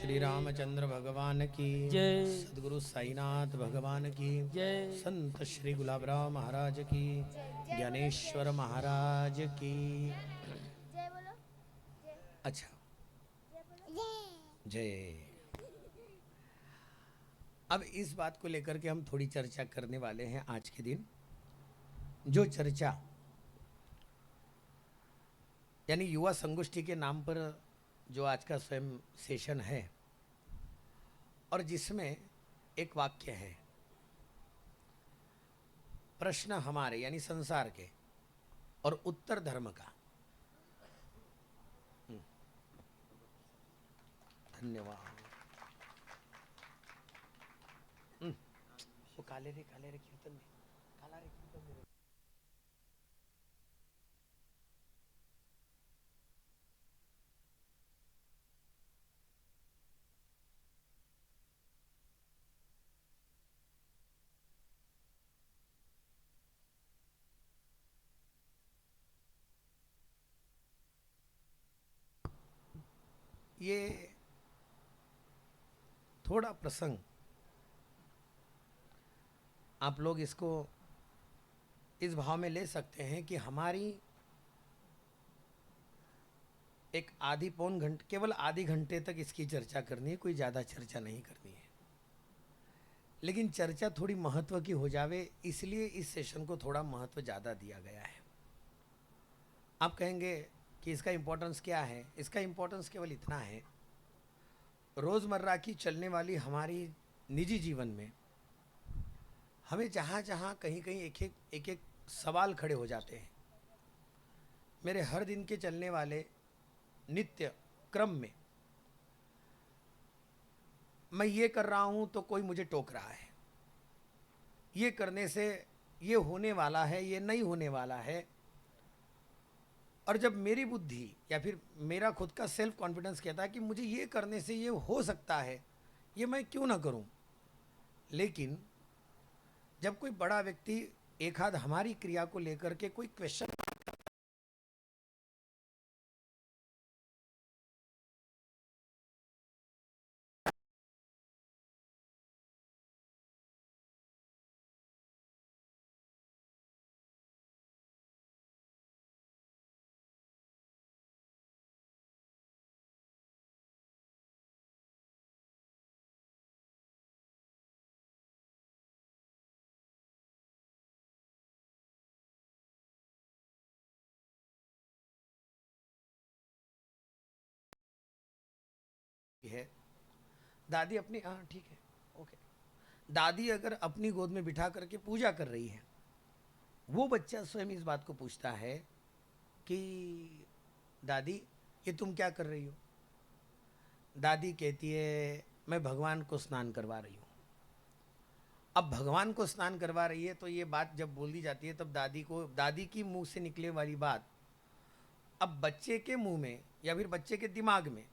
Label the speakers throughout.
Speaker 1: श्री रामचंद्र भगवान की
Speaker 2: जय।
Speaker 1: सद्गुरु साईनाथ भगवान की
Speaker 2: जय।
Speaker 1: संत श्री गुलाबराव महाराज की ज्ञानेश्वर महाराज की।
Speaker 3: जय बोलो।
Speaker 1: अच्छा, जय। अब इस बात को लेकर के हम थोड़ी चर्चा करने वाले हैं आज के दिन। जो चर्चा यानी युवा संगोष्ठी के नाम पर जो आज का स्वयं सेशन है, और जिसमें एक वाक्य है, प्रश्न हमारे यानी संसार के और उत्तर धर्म का। धन्यवाद। वो काले रे कीर्तन में काला रे कीर्तन में। ये थोड़ा प्रसंग आप लोग इसको इस भाव में ले सकते हैं कि हमारी एक आधी पौन घंटे, केवल आधी घंटे तक इसकी चर्चा करनी है, कोई ज़्यादा चर्चा नहीं करनी है। लेकिन चर्चा थोड़ी महत्व की हो जावे, इसलिए इस सेशन को थोड़ा महत्व ज़्यादा दिया गया है। आप कहेंगे कि इसका इम्पोर्टेंस क्या है? इसका इम्पोर्टेंस केवल इतना है, रोज़मर्रा की चलने वाली हमारी निजी जीवन में हमें जहाँ जहाँ कहीं कहीं एक एक सवाल खड़े हो जाते हैं। मेरे हर दिन के चलने वाले नित्य क्रम में मैं ये कर रहा हूँ तो कोई मुझे टोक रहा है, ये करने से ये होने वाला है, ये नहीं होने वाला है। और जब मेरी बुद्धि या फिर मेरा खुद का सेल्फ कॉन्फिडेंस कहता है कि मुझे ये करने से ये हो सकता है, ये मैं क्यों ना करूं। लेकिन जब कोई बड़ा व्यक्ति एक आध हमारी क्रिया को लेकर के कोई क्वेश्चन है, दादी अपनी, हाँ ठीक है, ओके, दादी अगर अपनी गोद में बिठा करके पूजा कर रही है, वो बच्चा स्वयं इस बात को पूछता है कि दादी ये तुम क्या कर रही हो? दादी कहती है मैं भगवान को स्नान करवा रही हूँ। अब भगवान को स्नान करवा रही है तो ये बात जब बोली जाती है तब दादी की मुंह से निकले वाली बात अब बच्चे के मुंह में या फिर बच्चे के दिमाग में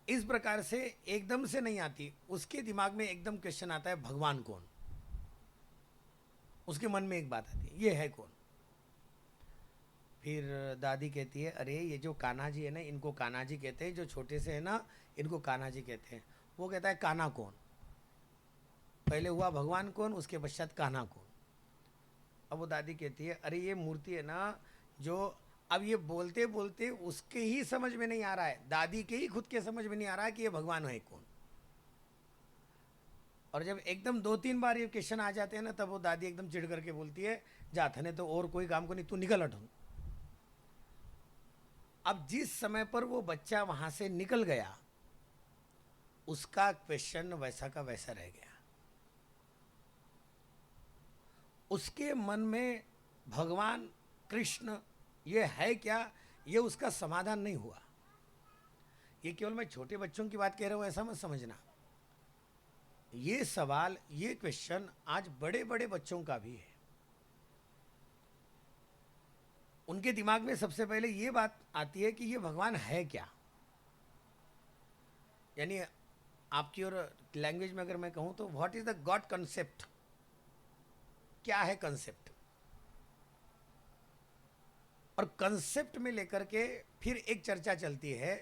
Speaker 1: इस प्रकार से एकदम से नहीं आती। उसके दिमाग में एकदम क्वेश्चन आता है, भगवान कौन? उसके मन में एक बात आती है, ये है कौन? फिर दादी कहती है अरे ये जो कान्हा जी है ना, इनको कान्हा जी कहते हैं, जो छोटे से है ना इनको कान्हा जी कहते हैं। वो कहता है कान्हा कौन? पहले हुआ भगवान कौन, उसके पश्चात कान्हा कौन? अब वो दादी कहती है अरे ये मूर्ति है ना, जो अब ये बोलते बोलते उसके ही समझ में नहीं आ रहा है, दादी के ही खुद के समझ में नहीं आ रहा है कि ये भगवान है कौन। और जब एकदम 2-3 बार ये क्वेश्चन आ जाते हैं ना, तब वो दादी एकदम चिढ़ करके बोलती है जा थने तो और कोई काम को नहीं, तू निकल हटो। अब जिस समय पर वो बच्चा वहां से निकल गया, उसका क्वेश्चन वैसा का वैसा रह गया। उसके मन में भगवान कृष्ण ये है क्या, ये उसका समाधान नहीं हुआ। ये केवल मैं छोटे बच्चों की बात कह रहा हूं ऐसा मत समझना। ये सवाल, ये क्वेश्चन आज बड़े बड़े बच्चों का भी है। उनके दिमाग में सबसे पहले ये बात आती है कि ये भगवान है क्या। यानी आपकी और लैंग्वेज में अगर मैं कहूं तो what is the God concept, क्या है कंसेप्ट। और कंसेप्ट में लेकर के फिर एक चर्चा चलती है,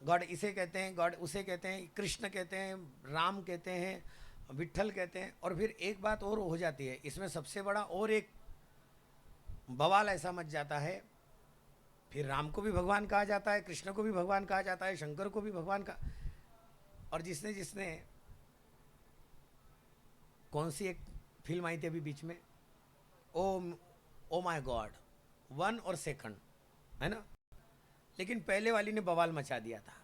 Speaker 1: गॉड इसे कहते हैं, गॉड उसे कहते हैं, कृष्ण कहते हैं, राम कहते हैं, विट्ठल कहते हैं। और फिर एक बात और हो जाती है इसमें, सबसे बड़ा और एक बवाल ऐसा मच जाता है, फिर राम को भी भगवान कहा जाता है, कृष्ण को भी भगवान कहा जाता है, शंकर को भी भगवान का। और जिसने जिसने कौन सी एक फिल्म आई थी अभी बीच में, ओ ओ माय गॉड, 1 और 2, है ना, लेकिन पहले वाली ने बवाल मचा दिया था।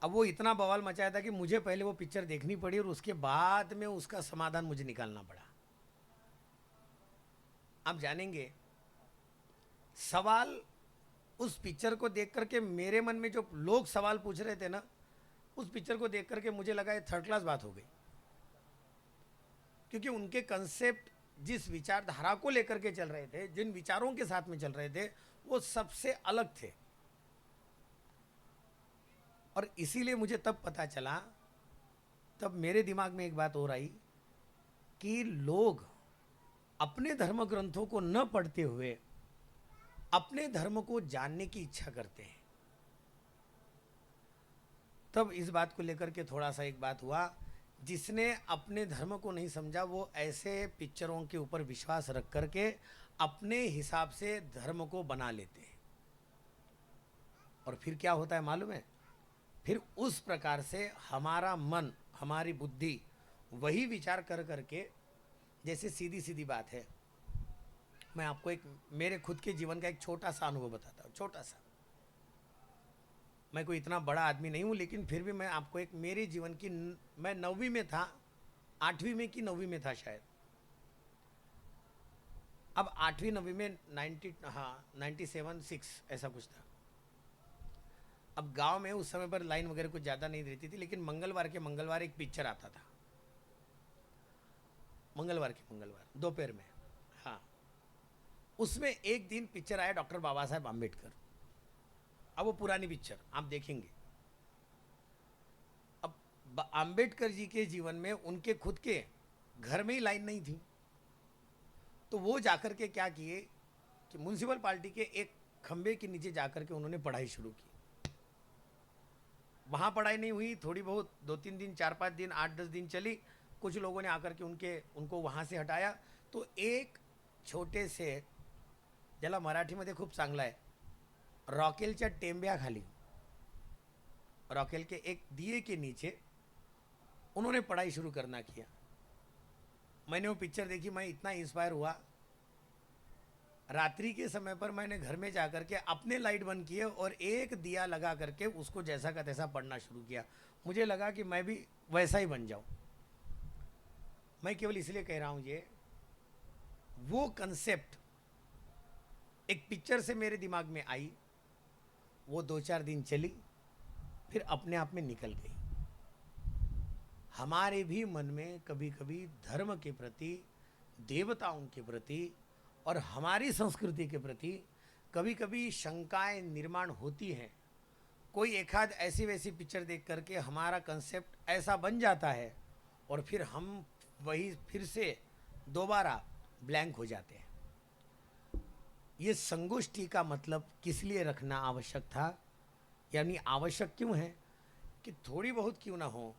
Speaker 1: अब वो इतना बवाल मचाया था कि मुझे पहले वो पिक्चर देखनी पड़ी और उसके बाद में उसका समाधान मुझे निकालना पड़ा। आप जानेंगे, सवाल उस पिक्चर को देख करके मेरे मन में जो लोग सवाल पूछ रहे थे ना, उस पिक्चर को देख करके मुझे लगा ये थर्ड क्लास बात हो गई, क्योंकि उनके कंसेप्ट जिस विचारधारा को लेकर के चल रहे थे, जिन विचारों के साथ में चल रहे थे, वो सबसे अलग थे। और इसीलिए मुझे तब पता चला, तब मेरे दिमाग में एक बात और आई कि लोग अपने धर्म ग्रंथों को न पढ़ते हुए अपने धर्म को जानने की इच्छा करते हैं। तब इस बात को लेकर के थोड़ा सा एक बात हुआ, जिसने अपने धर्म को नहीं समझा वो ऐसे पिक्चरों के ऊपर विश्वास रख करके अपने हिसाब से धर्म को बना लेते हैं। और फिर क्या होता है मालूम है, फिर उस प्रकार से हमारा मन, हमारी बुद्धि वही विचार कर करके, जैसे सीधी सीधी बात है, मैं आपको एक मेरे खुद के जीवन का एक छोटा सा अनुभव बताता हूँ, छोटा सा। मैं कोई इतना बड़ा आदमी नहीं हूँ, लेकिन फिर भी मैं आपको एक मेरे जीवन की, मैं 9वीं में था, 8वीं में कि 9वीं में था शायद। अब 8वीं 9वीं में 97 6 ऐसा कुछ था। अब गांव में उस समय पर लाइन वगैरह कुछ ज़्यादा नहीं रहती थी, लेकिन मंगलवार के मंगलवार एक पिक्चर आता था, मंगलवार के मंगलवार दोपहर में। हाँ, उसमें एक दिन पिक्चर आया डॉक्टर बाबा साहेब आम्बेडकर। अब वो पुरानी पिक्चर आप देखेंगे। अब आम्बेडकर जी के जीवन में उनके खुद के घर में ही लाइन नहीं थी, तो वो जाकर के क्या किए कि म्यूनसिपल पार्टी के एक खंबे के नीचे जाकर के उन्होंने पढ़ाई शुरू की। वहाँ पढ़ाई नहीं हुई, थोड़ी बहुत 2-3 दिन, 4-5 दिन, 8-10 दिन चली। कुछ लोगों ने आकर के उनको वहाँ से हटाया। तो एक छोटे से, ज्याला मराठीमध्ये खूप चांगला आहे, रॉकेलच्या टेंब्याखाली, रॉकेल के एक दिए के नीचे उन्होंने पढ़ाई शुरू करना किया। मैंने वो पिक्चर देखी, मैं इतना इंस्पायर हुआ। रात्रि के समय पर मैंने घर में जाकर के अपने लाइट बंद किए और एक दिया लगा करके उसको जैसा का तैसा पढ़ना शुरू किया। मुझे लगा कि मैं भी वैसा ही बन जाऊं। मैं केवल इसलिए कह रहा हूं ये, वो कंसेप्ट एक पिक्चर से मेरे दिमाग में आई, वो 2-4 दिन चली, फिर अपने आप में निकल गई। हमारे भी मन में कभी कभी धर्म के प्रति, देवताओं के प्रति और हमारी संस्कृति के प्रति कभी कभी शंकाएं निर्माण होती हैं। कोई एक आध ऐसी वैसी पिक्चर देख करके हमारा कंसेप्ट ऐसा बन जाता है और फिर हम वही फिर से दोबारा ब्लैंक हो जाते हैं। ये संगोष्ठी का मतलब किस लिए रखना आवश्यक था, यानी आवश्यक क्यों है कि थोड़ी बहुत क्यों ना हो,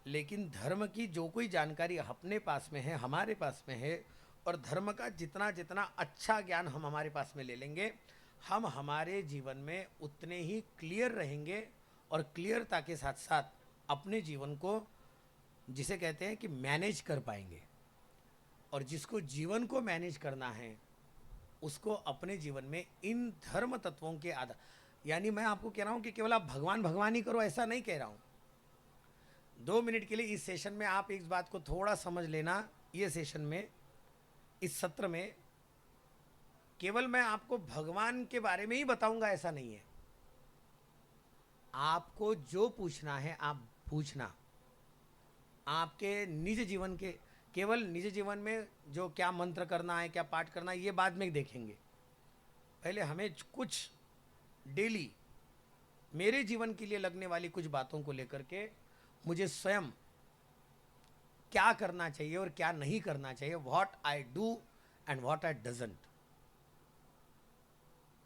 Speaker 1: लेकिन धर्म की जो कोई जानकारी अपने पास में है, हमारे पास में है, और धर्म का जितना जितना अच्छा ज्ञान हम हमारे पास में ले लेंगे, हम हमारे जीवन में उतने ही क्लियर रहेंगे और क्लियरता के साथ साथ अपने जीवन को, जिसे कहते हैं कि मैनेज कर पाएंगे। और जिसको जीवन को मैनेज करना है उसको अपने जीवन में इन धर्म तत्वों के आधार, यानी मैं आपको कह रहा हूँ कि केवल आप भगवान भगवान ही करो, ऐसा नहीं कह रहा हूँ। 2 मिनट के लिए इस सेशन में आप इस बात को थोड़ा समझ लेना। ये सेशन में, इस सत्र में केवल मैं आपको भगवान के बारे में ही बताऊंगा ऐसा नहीं है। आपको जो पूछना है आप पूछना। आपके निज जीवन के, केवल निज जीवन में जो क्या मंत्र करना है, क्या पाठ करना है, ये बाद में देखेंगे। पहले हमें कुछ डेली मेरे जीवन के लिए लगने वाली कुछ बातों को लेकर के मुझे स्वयं क्या करना चाहिए और क्या नहीं करना चाहिए, what I do and what I doesn't,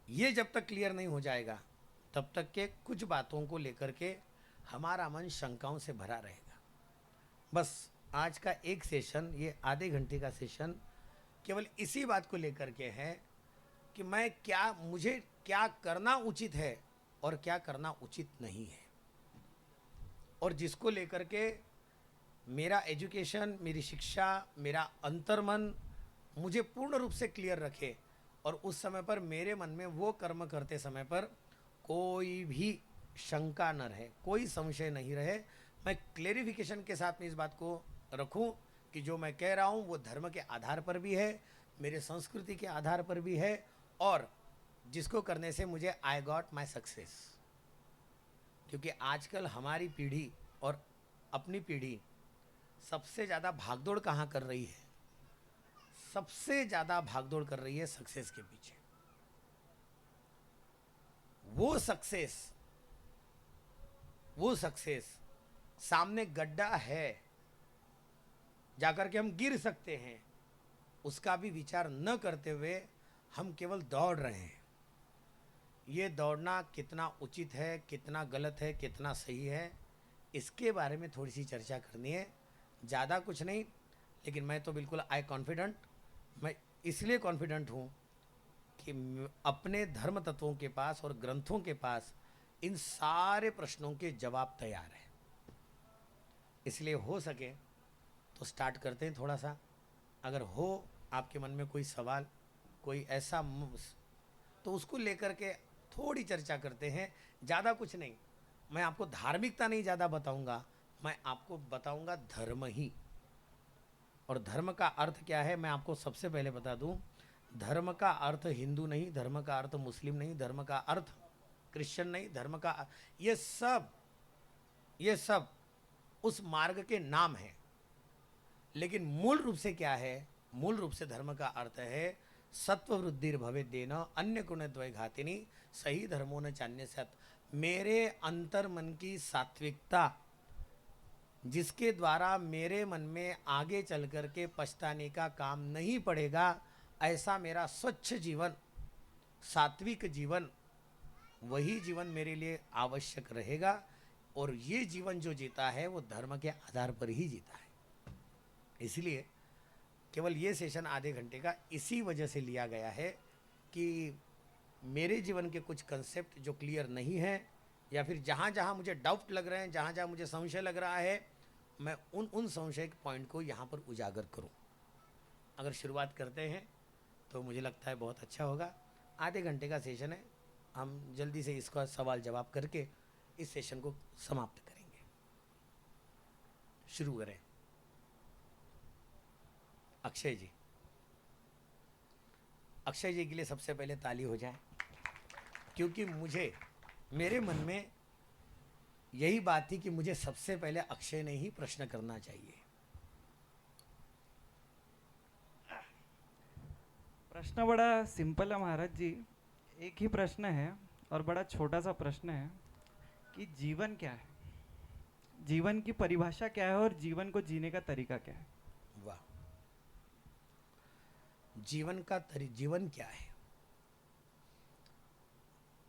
Speaker 1: ये जब तक क्लियर नहीं हो जाएगा तब तक के कुछ बातों को लेकर के हमारा मन शंकाओं से भरा रहेगा। बस आज का एक सेशन, ये आधे घंटे का सेशन केवल इसी बात को लेकर के है कि मुझे क्या करना उचित है और क्या करना उचित नहीं है, और जिसको लेकर के मेरा एजुकेशन, मेरी शिक्षा, मेरा अंतर्मन मुझे पूर्ण रूप से क्लियर रखे, और उस समय पर मेरे मन में वो कर्म करते समय पर कोई भी शंका न रहे, कोई संशय नहीं रहे। मैं क्लेरिफिकेशन के साथ में इस बात को रखूं कि जो मैं कह रहा हूं वो धर्म के आधार पर भी है, मेरे संस्कृति के आधार पर भी है, और जिसको करने से मुझे आई गॉट माई सक्सेस। क्योंकि आजकल हमारी पीढ़ी और अपनी पीढ़ी सबसे ज़्यादा भागदौड़ कहाँ कर रही है? सबसे ज़्यादा भागदौड़ कर रही है सक्सेस के पीछे। वो सक्सेस सामने गड्ढा है, जाकर के हम गिर सकते हैं, उसका भी विचार न करते हुए हम केवल दौड़ रहे हैं। ये दौड़ना कितना उचित है, कितना गलत है, कितना सही है, इसके बारे में थोड़ी सी चर्चा करनी है। ज़्यादा कुछ नहीं, लेकिन मैं तो बिल्कुल कॉन्फिडेंट, मैं इसलिए कॉन्फिडेंट हूँ कि अपने धर्म तत्वों के पास और ग्रंथों के पास इन सारे प्रश्नों के जवाब तैयार हैं। इसलिए हो सके तो स्टार्ट करते हैं थोड़ा सा। अगर हो आपके मन में कोई सवाल, कोई ऐसा तो उसको लेकर के थोड़ी चर्चा करते हैं। ज़्यादा कुछ नहीं, मैं आपको धार्मिकता नहीं ज़्यादा बताऊंगा, मैं आपको बताऊंगा धर्म ही। और धर्म का अर्थ क्या है मैं आपको सबसे पहले बता दूं। धर्म का अर्थ हिंदू नहीं, धर्म का अर्थ मुस्लिम नहीं, धर्म का अर्थ क्रिश्चियन नहीं, धर्म का ये सब उस मार्ग के नाम हैं। लेकिन मूल रूप से क्या है? मूल रूप से धर्म का अर्थ है सत्व वृद्धि भवे देना अन्य गुण द्वय घातिनी सही धर्मो न चान्य सत। मेरे अंतर मन की सात्विकता, जिसके द्वारा मेरे मन में आगे चल कर के पछताने का काम नहीं पड़ेगा, ऐसा मेरा स्वच्छ जीवन, सात्विक जीवन, वही जीवन मेरे लिए आवश्यक रहेगा। और ये जीवन जो जीता है वो धर्म के आधार पर ही जीता है। इसलिए केवल ये सेशन आधे घंटे का इसी वजह से लिया गया है कि मेरे जीवन के कुछ कंसेप्ट जो क्लियर नहीं है, या फिर जहाँ जहाँ मुझे डाउट लग रहे हैं, जहाँ जहाँ मुझे संशय लग रहा है, मैं उन संशय के पॉइंट को यहाँ पर उजागर करूँ। अगर शुरुआत करते हैं तो मुझे लगता है बहुत अच्छा होगा। आधे घंटे का सेशन है, हम जल्दी से इसका सवाल जवाब करके इस सेशन को समाप्त करेंगे। शुरू करें। अक्षय जी, अक्षय जी के लिए सबसे पहले ताली हो जाए, क्योंकि मेरे मन में यही बात थी कि मुझे सबसे पहले अक्षय ने ही प्रश्न करना चाहिए।
Speaker 2: प्रश्न बड़ा सिंपल है महाराज जी। एक ही प्रश्न है और बड़ा छोटा सा प्रश्न है कि जीवन क्या है, जीवन की परिभाषा क्या है और जीवन को जीने का तरीका क्या है।
Speaker 1: वाह, जीवन क्या है?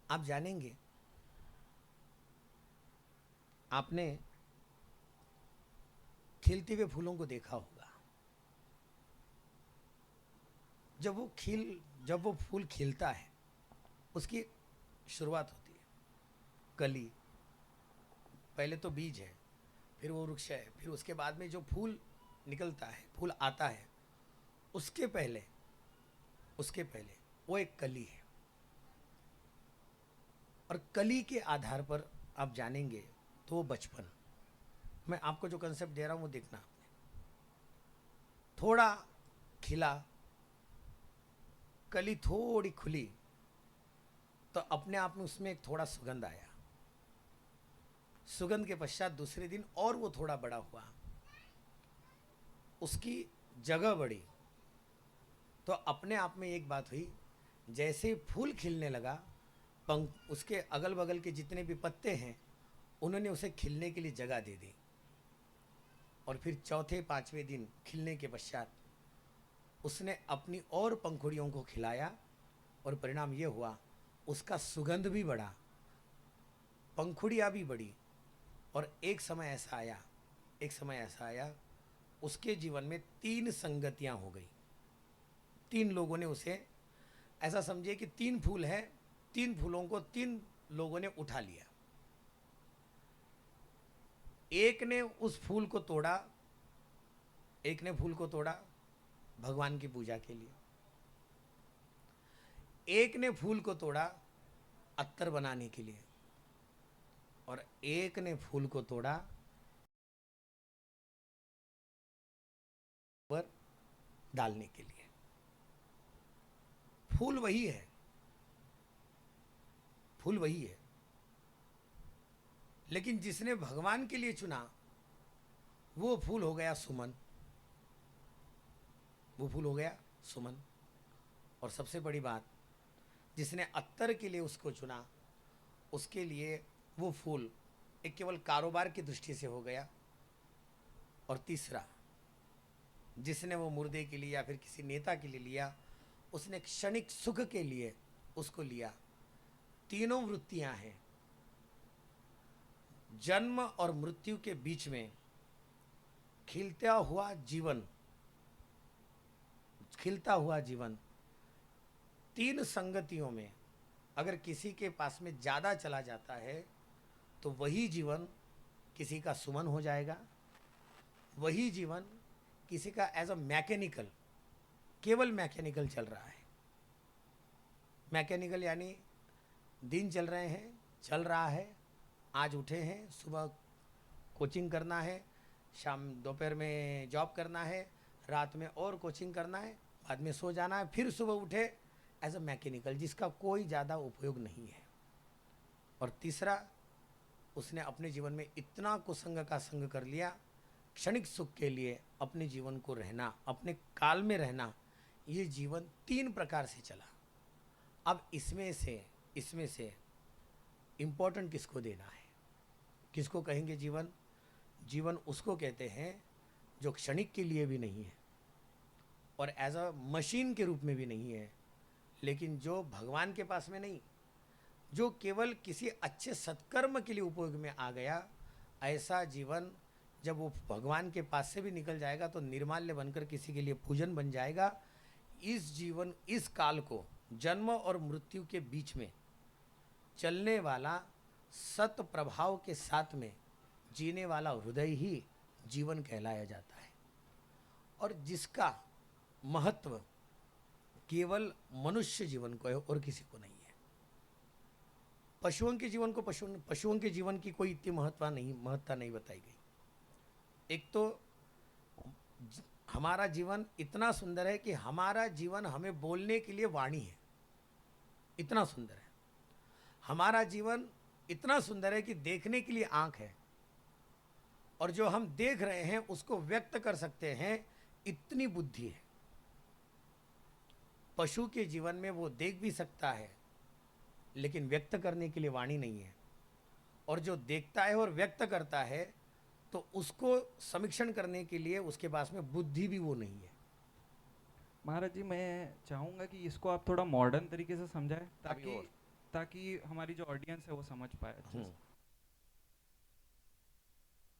Speaker 1: आप जानेंगे, आपने खिलते हुए फूलों को देखा होगा। जब वो फूल खिलता है, उसकी शुरुआत होती है कली, पहले तो बीज है, फिर वो वृक्ष है, फिर उसके बाद में जो फूल निकलता है, फूल आता है, उसके पहले वो एक कली है। और कली के आधार पर आप जानेंगे तो वो बचपन। मैं आपको जो कंसेप्ट दे रहा हूं वो देखना, आपने थोड़ा खिला, कली थोड़ी खुली, तो अपने आप में उसमें एक थोड़ा सुगंध आया। सुगंध के पश्चात दूसरे दिन और वो थोड़ा बड़ा हुआ, उसकी जगह बढ़ी, तो अपने आप में एक बात हुई, जैसे फूल खिलने लगा, उसके अगल बगल के जितने भी पत्ते हैं उन्होंने उसे खिलने के लिए जगह दे दी। और फिर चौथे पांचवें दिन खिलने के पश्चात उसने अपनी और पंखुड़ियों को खिलाया, और परिणाम ये हुआ उसका सुगंध भी बढ़ा पंखुड़ियाँ भी बढ़ी। और एक समय ऐसा आया उसके जीवन में 3 संगतियां हो गई। 3 लोगों ने उसे, ऐसा समझिए कि 3 फूल है, 3 फूलों को 3 लोगों ने उठा लिया। एक ने उस फूल को तोड़ा, एक ने फूल को तोड़ा भगवान की पूजा के लिए, एक ने फूल को तोड़ा अत्तर बनाने के लिए, और एक ने फूल को तोड़ा पर डालने के लिए। फूल वही है, फूल वही है, लेकिन जिसने भगवान के लिए चुना वो फूल हो गया सुमन, वो फूल हो गया सुमन। और सबसे बड़ी बात, जिसने अत्तर के लिए उसको चुना उसके लिए वो फूल एक केवल कारोबार की दृष्टि से हो गया। और तीसरा, जिसने वो मुर्दे के लिए या फिर किसी नेता के लिए लिया, उसने क्षणिक सुख के लिए उसको लिया। तीनों वृत्तियां हैं। जन्म और मृत्यु के बीच में खिलता हुआ जीवन, खिलता हुआ जीवन 3 संगतियों में अगर किसी के पास में ज़्यादा चला जाता है तो वही जीवन किसी का सुमन हो जाएगा, वही जीवन किसी का एज अ मैकेनिकल, केवल मैकेनिकल चल रहा है। मैकेनिकल यानी दिन चल रहे हैं, चल रहा है, आज उठे हैं, सुबह कोचिंग करना है, शाम दोपहर में जॉब करना है, रात में और कोचिंग करना है, बाद में सो जाना है, फिर सुबह उठे, एज अ मैकेनिकल, जिसका कोई ज़्यादा उपयोग नहीं है। और तीसरा, उसने अपने जीवन में इतना कुसंग का संग कर लिया, क्षणिक सुख के लिए अपने जीवन को रहना, अपने काल में रहना, ये जीवन 3 प्रकार से चला। अब इसमें से इम्पोर्टेंट किसको देना है, किसको कहेंगे जीवन? जीवन उसको कहते हैं जो क्षणिक के लिए भी नहीं है और एज अ मशीन के रूप में भी नहीं है, लेकिन जो भगवान के पास में नहीं, जो केवल किसी अच्छे सत्कर्म के लिए उपयोग में आ गया, ऐसा जीवन जब वो भगवान के पास से भी निकल जाएगा तो निर्माल्य बनकर किसी के लिए पूजन बन जाएगा। इस जीवन, इस काल को, जन्म और मृत्यु के बीच में चलने वाला, सत प्रभाव के साथ में जीने वाला हृदय ही जीवन कहलाया जाता है। और जिसका महत्व केवल मनुष्य जीवन को है और किसी को नहीं है। पशुओं के जीवन को, पशुओं के जीवन की कोई इतनी महत्ता नहीं बताई गई। एक तो हमारा जीवन इतना सुंदर है कि हमारा जीवन हमें बोलने के लिए वाणी है, इतना सुंदर है। हमारा जीवन इतना सुंदर है कि देखने के लिए आंख है, और जो हम देख रहे हैं उसको व्यक्त कर सकते हैं, इतनी बुद्धि है। पशु के जीवन में वो देख भी सकता है लेकिन व्यक्त करने के लिए वाणी नहीं है, और जो देखता है और व्यक्त करता है तो उसको समीक्षण करने के लिए उसके पास में बुद्धि भी वो नहीं है।
Speaker 2: महाराज जी, मैं चाहूँगा कि इसको आप थोड़ा मॉडर्न तरीके से समझाएं ताकि
Speaker 1: और।
Speaker 2: ताकि हमारी जो ऑडियंस है वो समझ पाए अच्छे से।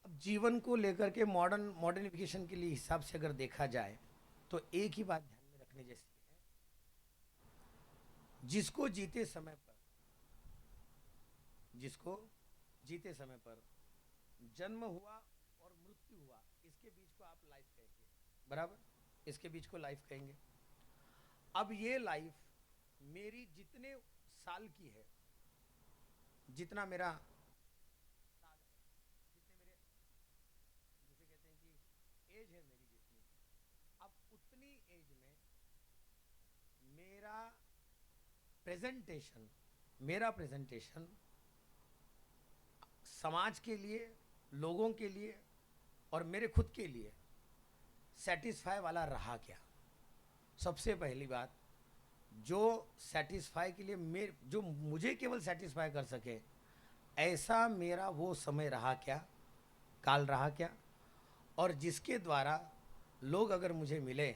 Speaker 1: अब जीवन को लेकर के मॉडर्निफिकेशन के लिए हिसाब से अगर देखा जाए तो एक ही बात ध्यान में रखने जैसी है, जिसको जीते समय पर जन्म हुआ और मृत्यु हुआ, इसके बीच को आप लाइफ कहेंगे, बराबर, इसके बीच को लाइफ कहेंगे। अब ये लाइफ मेरी जितने साल की है, जितना मेरा साल है, जितने मेरे, जिसे कहते हैं कि एज है मेरी जितनी, अब उतनी एज में मेरा प्रेजेंटेशन समाज के लिए, लोगों के लिए और मेरे खुद के लिए सेटिस्फाई वाला रहा क्या? सबसे पहली बात, जो सेटिस्फाई के लिए जो मुझे केवल सेटिस्फाई कर सके, ऐसा मेरा वो समय रहा क्या, काल रहा क्या? और जिसके द्वारा लोग अगर मुझे मिले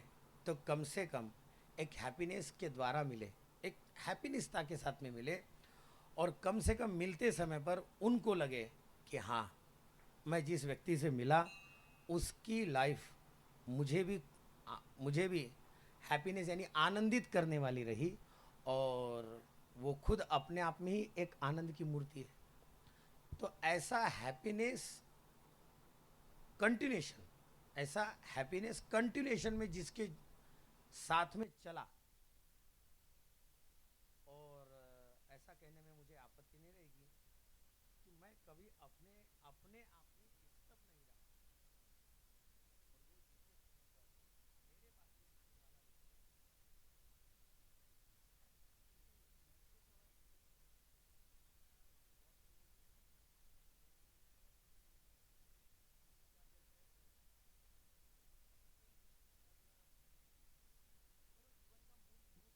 Speaker 1: तो कम से कम एक हैप्पीनेस के द्वारा मिले, एक हैप्पीनेसता के साथ में मिले, और कम से कम मिलते समय पर उनको लगे कि हाँ, मैं जिस व्यक्ति से मिला उसकी लाइफ मुझे भी हैप्पीनेस यानी आनंदित करने वाली रही, और वो खुद अपने आप में ही एक आनंद की मूर्ति है। तो कंटिन्यूशन ऐसा हैप्पीनेस कंटिन्यूशन में जिसके साथ में चला, और ऐसा कहने में मुझे आपत्ति नहीं रहेगी कि मैं कभी अपने अपने आप में डिस्टर्ब नहीं रहा, मेरे पास में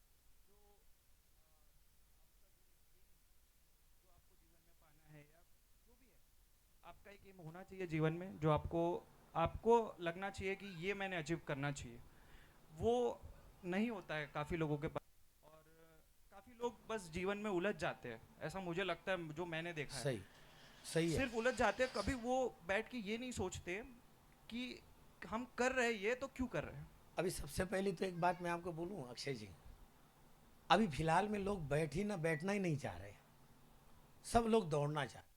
Speaker 1: आने वाला
Speaker 2: जो आपको जीवन में पाना है या जो भी है, आपका एक एम होना चाहिए जीवन में, जो आपको आपको लगना चाहिए कि ये मैंने अचीव करना चाहिए। वो नहीं होता है काफ़ी लोगों के पास, और काफ़ी लोग बस जीवन में उलझ जाते हैं, ऐसा मुझे लगता है, जो मैंने देखा है।
Speaker 1: सही सही है।
Speaker 2: सिर्फ उलझ जाते हैं, कभी वो बैठ के ये नहीं सोचते कि हम कर रहे हैं ये तो क्यों कर रहे हैं।
Speaker 1: अभी सबसे पहले तो एक बात मैं आपको बोलूं अक्षय जी, अभी फिलहाल में लोग बैठना ही नहीं चाह रहे, सब लोग दौड़ना चाह रहे।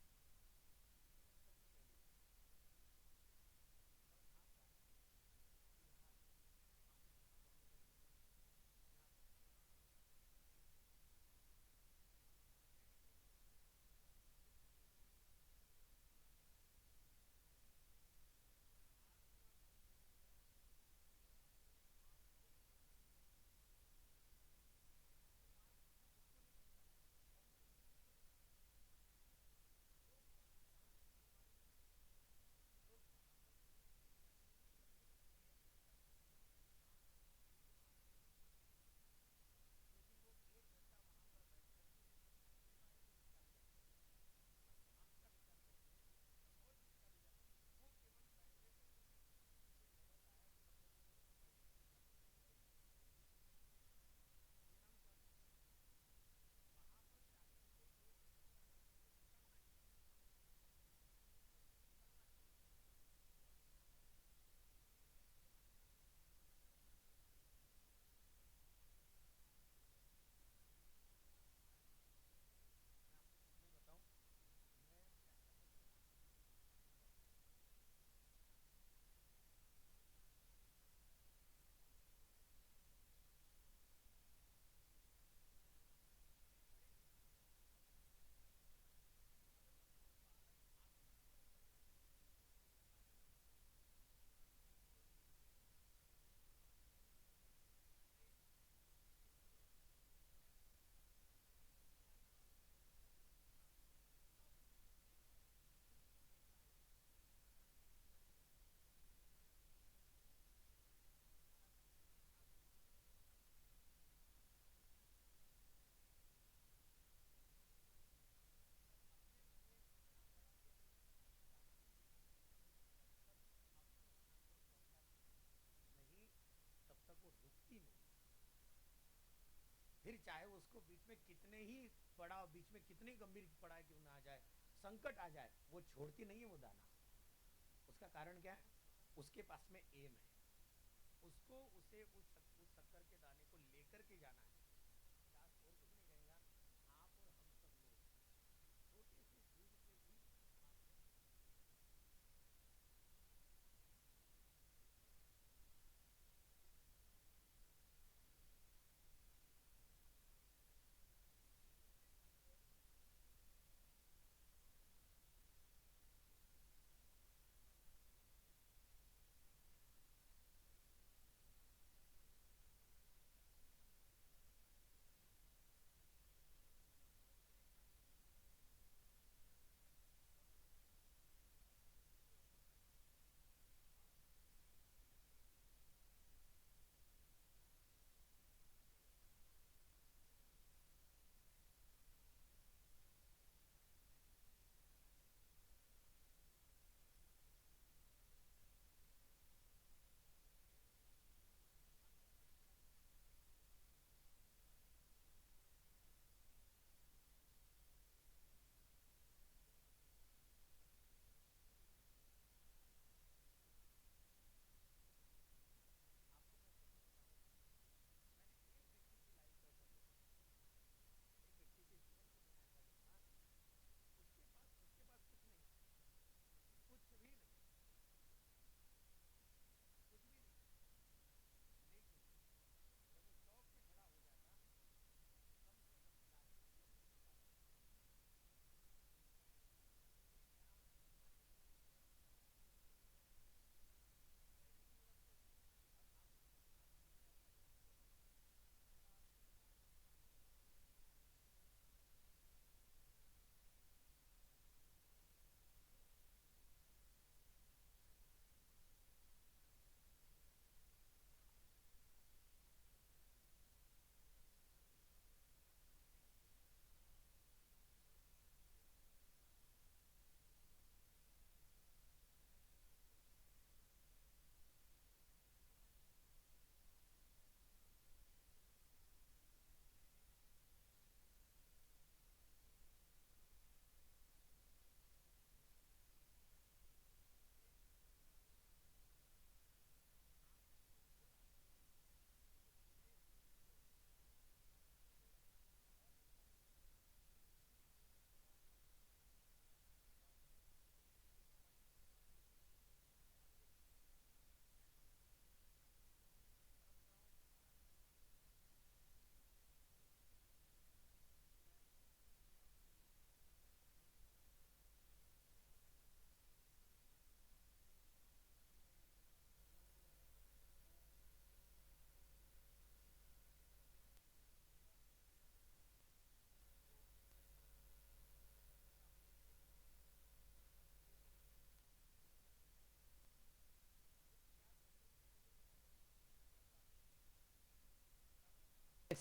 Speaker 1: नहीं, तब तक वो रुकती नहीं। फिर चाहे उसको बीच में कितने ही पड़ाव, बीच में कितने गंभीर पड़ाव क्यों ना आ जाए, संकट आ जाए, वो छोड़ती नहीं है वो दाना। उसका कारण क्या है? उसके पास में एम है, उसको उस शक्कर के दाने को लेकर के जाना है। दास और कुछ नहीं कहेगा, आप और हम सब लोग छोटे से सीध पे भी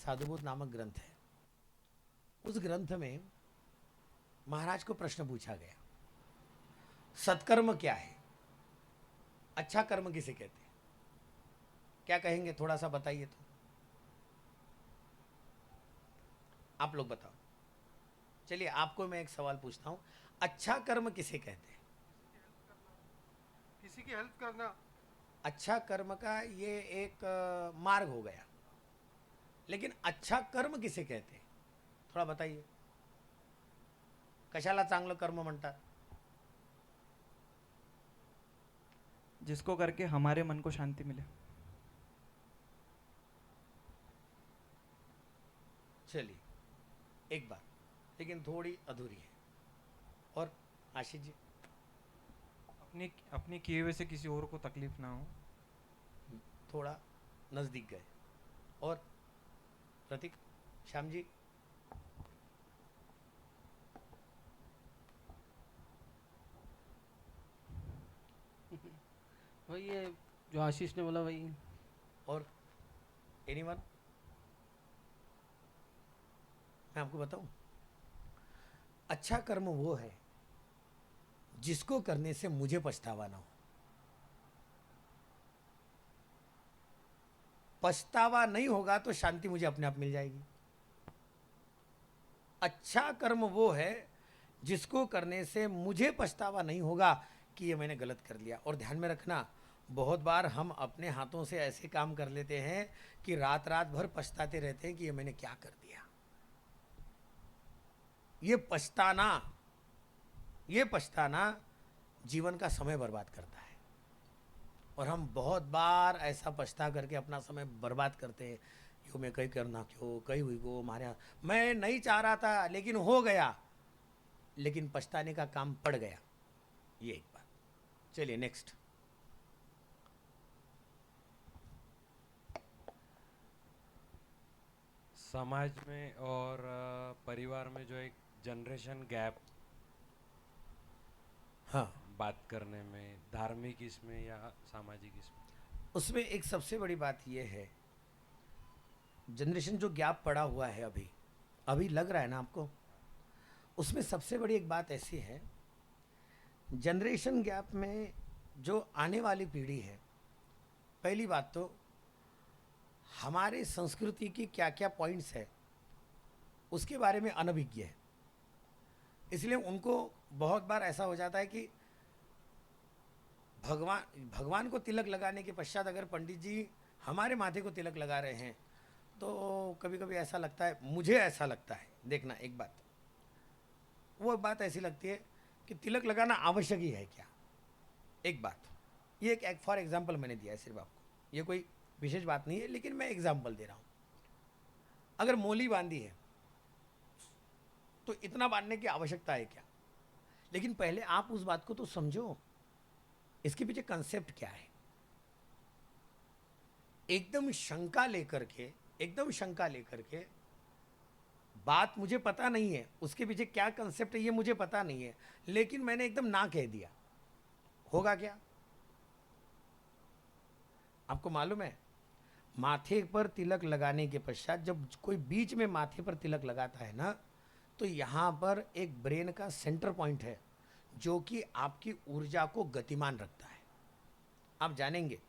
Speaker 1: साधुबोध नामक ग्रंथ है। उस ग्रंथ में महाराज को प्रश्न पूछा गया, सत्कर्म क्या है, अच्छा कर्म किसे कहते हैं? क्या कहेंगे, थोड़ा सा बताइए तो। आप लोग बताओ। चलिए आपको मैं एक सवाल पूछता हूं, अच्छा कर्म किसे कहते हैं?
Speaker 4: किसी की हेल्प करना।
Speaker 1: अच्छा कर्म का ये एक मार्ग हो गया, लेकिन अच्छा कर्म किसे कहते हैं? थोड़ा बताइए, कशाला चांगलं कर्म म्हणतात?
Speaker 2: जिसको करके हमारे मन को शांति मिले।
Speaker 1: चलिए, एक बात लेकिन थोड़ी अधूरी है। और आशीष जी?
Speaker 4: अपनी अपनी किए हुए से किसी और को तकलीफ ना हो।
Speaker 1: थोड़ा नजदीक गए। और प्रतीक, श्याम जी?
Speaker 5: वही है जो आशीष ने बोला वही।
Speaker 1: और एनीवन? मैं आपको बताऊं, अच्छा कर्म वो है जिसको करने से मुझे पछतावा ना हो। पछतावा नहीं होगा तो शांति मुझे अपने आप मिल जाएगी। अच्छा कर्म वो है जिसको करने से मुझे पछतावा नहीं होगा कि ये मैंने गलत कर लिया। और ध्यान में रखना, बहुत बार हम अपने हाथों से ऐसे काम कर लेते हैं कि रात रात भर पछताते रहते हैं कि ये मैंने क्या कर दिया। ये पछताना जीवन का समय बर्बाद करता है। और हम बहुत बार ऐसा पछता करके अपना समय बर्बाद करते हैं। यो मैं कहीं करना क्यों, कहीं हुई को मारे, मैं नहीं चाह रहा था लेकिन हो गया, लेकिन पछताने का काम पड़ गया। ये एक बात। चलिए नेक्स्ट।
Speaker 6: समाज में और परिवार में जो एक जनरेशन गैप
Speaker 1: हाँ,
Speaker 6: बात करने में, धार्मिक इसमें या सामाजिक इसमें,
Speaker 1: उसमें एक सबसे बड़ी बात यह है, जनरेशन जो गैप पड़ा हुआ है अभी अभी लग रहा है ना आपको, उसमें सबसे बड़ी एक बात ऐसी है, जनरेशन गैप में जो आने वाली पीढ़ी है, पहली बात तो हमारे संस्कृति की क्या क्या पॉइंट्स है उसके बारे में अनभिज्ञ है। इसलिए उनको बहुत बार ऐसा हो जाता है कि भगवान को तिलक लगाने के पश्चात अगर पंडित जी हमारे माथे को तिलक लगा रहे हैं तो कभी कभी ऐसा लगता है, मुझे ऐसा लगता है, देखना एक बात, वो बात ऐसी लगती है कि तिलक लगाना आवश्यक ही है क्या? एक बात, ये एक फॉर एग्जाम्पल मैंने दिया है सिर्फ आपको, ये कोई विशेष बात नहीं है लेकिन मैं एग्जाम्पल दे रहा हूँ। अगर मोली बांधी है तो इतना बांधने की आवश्यकता है क्या? लेकिन पहले आप उस बात को तो समझो, इसके पीछे कंसेप्ट क्या है। एकदम शंका लेकर के बात मुझे पता नहीं है, उसके पीछे क्या कंसेप्ट है ये मुझे पता नहीं है, लेकिन मैंने एकदम ना कह दिया, होगा क्या? आपको मालूम है, माथे पर तिलक लगाने के पश्चात जब कोई बीच में माथे पर तिलक लगाता है ना, तो यहाँ पर एक ब्रेन का सेंटर पॉइंट है जो कि आपकी ऊर्जा को गतिमान रखता है। आप जानेंगे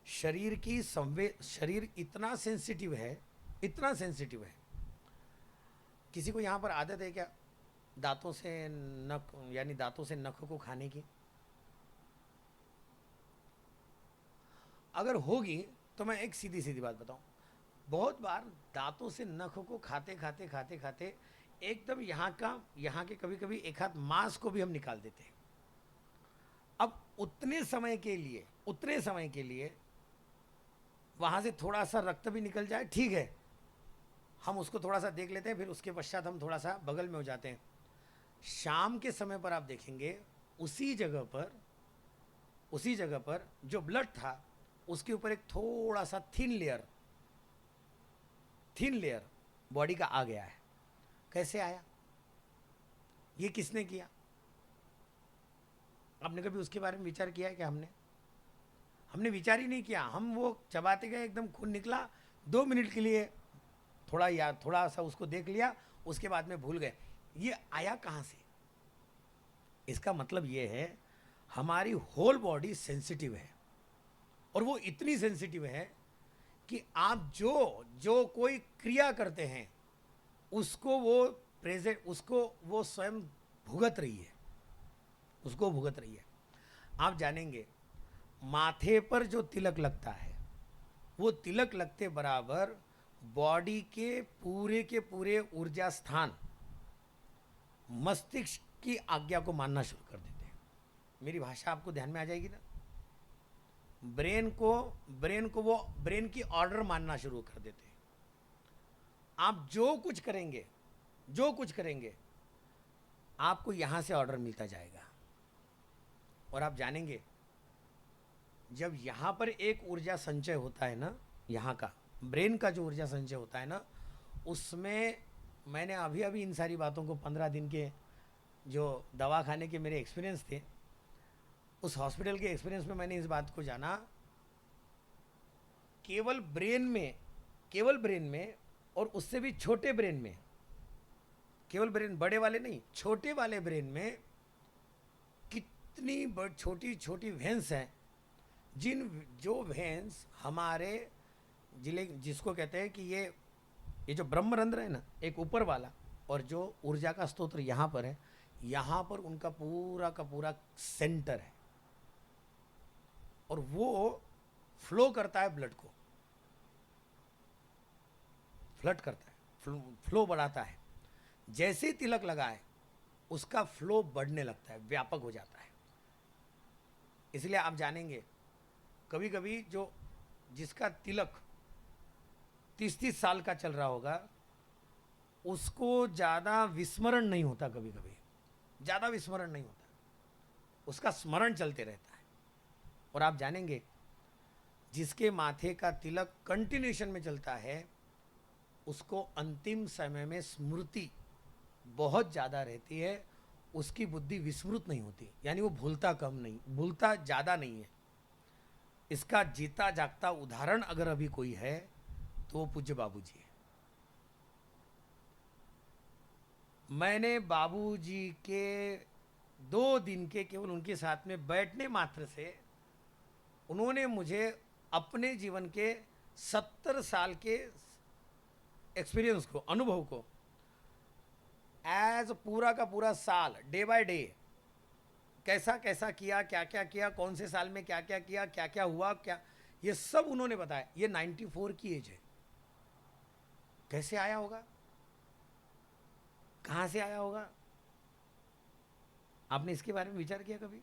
Speaker 1: शरीर इतना सेंसिटिव है, किसी को यहाँ पर आदत है क्या दांतों से नख को खाने की? अगर होगी तो मैं एक सीधी सीधी बात बताऊं, बहुत बार दांतों से नख को खाते खाते एकदम यहाँ के कभी कभी एक हाथ मांस को भी हम निकाल देते हैं। अब उतने समय के लिए वहां से थोड़ा सा रक्त भी निकल जाए, ठीक है, हम उसको थोड़ा सा देख लेते हैं, फिर उसके पश्चात हम थोड़ा सा बगल में हो जाते हैं। शाम के समय पर आप देखेंगे उसी जगह पर जो ब्लड था उसके ऊपर एक थोड़ा सा थिन लेयर बॉडी का आ गया है। कैसे आया? ये किसने किया? आपने कभी उसके बारे में विचार किया है क्या? हमने विचार ही नहीं किया, हम वो चबाते गए, एकदम खून निकला, 2 मिनट के लिए थोड़ा सा उसको देख लिया, उसके बाद में भूल गए। ये आया कहाँ से? इसका मतलब ये है हमारी होल बॉडी सेंसिटिव है, और वो इतनी सेंसिटिव है कि आप जो कोई क्रिया करते हैं उसको वो स्वयं भुगत रही है, उसको भुगत रही है। आप जानेंगे माथे पर जो तिलक लगता है, वो तिलक लगते बराबर बॉडी के पूरे ऊर्जा स्थान मस्तिष्क की आज्ञा को मानना शुरू कर देते हैं। मेरी भाषा आपको ध्यान में आ जाएगी ना? ब्रेन को वो ब्रेन की ऑर्डर मानना शुरू कर देते हैं। आप जो कुछ करेंगे आपको यहां से ऑर्डर मिलता जाएगा। और आप जानेंगे जब यहां पर एक ऊर्जा संचय होता है ना, यहां का ब्रेन का जो ऊर्जा संचय होता है ना, उसमें मैंने अभी इन सारी बातों को 15 दिन के जो दवा खाने के मेरे एक्सपीरियंस थे, उस हॉस्पिटल के एक्सपीरियंस में मैंने इस बात को जाना, केवल ब्रेन में और उससे भी छोटे ब्रेन में, केवल ब्रेन बड़े वाले नहीं, छोटे वाले ब्रेन में कितनी छोटी छोटी वेन्स हैं, जो वेन्स हमारे जिसको कहते हैं कि ये जो ब्रह्मरंध्र है ना, एक ऊपर वाला, और जो ऊर्जा का स्तोत्र यहाँ पर है, यहाँ पर उनका पूरा का पूरा सेंटर है, और वो फ्लो करता है ब्लड को, फ्लड करता है, फ्लो बढ़ाता है। जैसे ही तिलक लगाए उसका फ्लो बढ़ने लगता है, व्यापक हो जाता है। इसलिए आप जानेंगे कभी कभी जिसका तिलक 30-30 साल का चल रहा होगा, उसको ज़्यादा विस्मरण नहीं होता, कभी कभी ज़्यादा विस्मरण नहीं होता, उसका स्मरण चलते रहता है। और आप जानेंगे जिसके माथे का तिलक कंटिन्यूशन में चलता है, उसको अंतिम समय में स्मृति बहुत ज़्यादा रहती है, उसकी बुद्धि विस्मृत नहीं होती, यानी वो भूलता ज़्यादा नहीं है। इसका जीता जागता उदाहरण अगर अभी कोई है तो वो पूज्य बाबूजी है। मैंने बाबूजी के 2 दिन के केवल उनके साथ में बैठने मात्र से उन्होंने मुझे अपने जीवन के 70 साल के एक्सपीरियंस को, अनुभव को, एज पूरा का पूरा साल डे बाय डे कैसा कैसा किया, क्या क्या किया, कौन से साल में क्या क्या किया, क्या क्या हुआ, क्या, ये सब उन्होंने बताया। ये 94 की एज है। कैसे आया होगा, कहाँ से आया होगा? आपने इसके बारे में विचार किया कभी?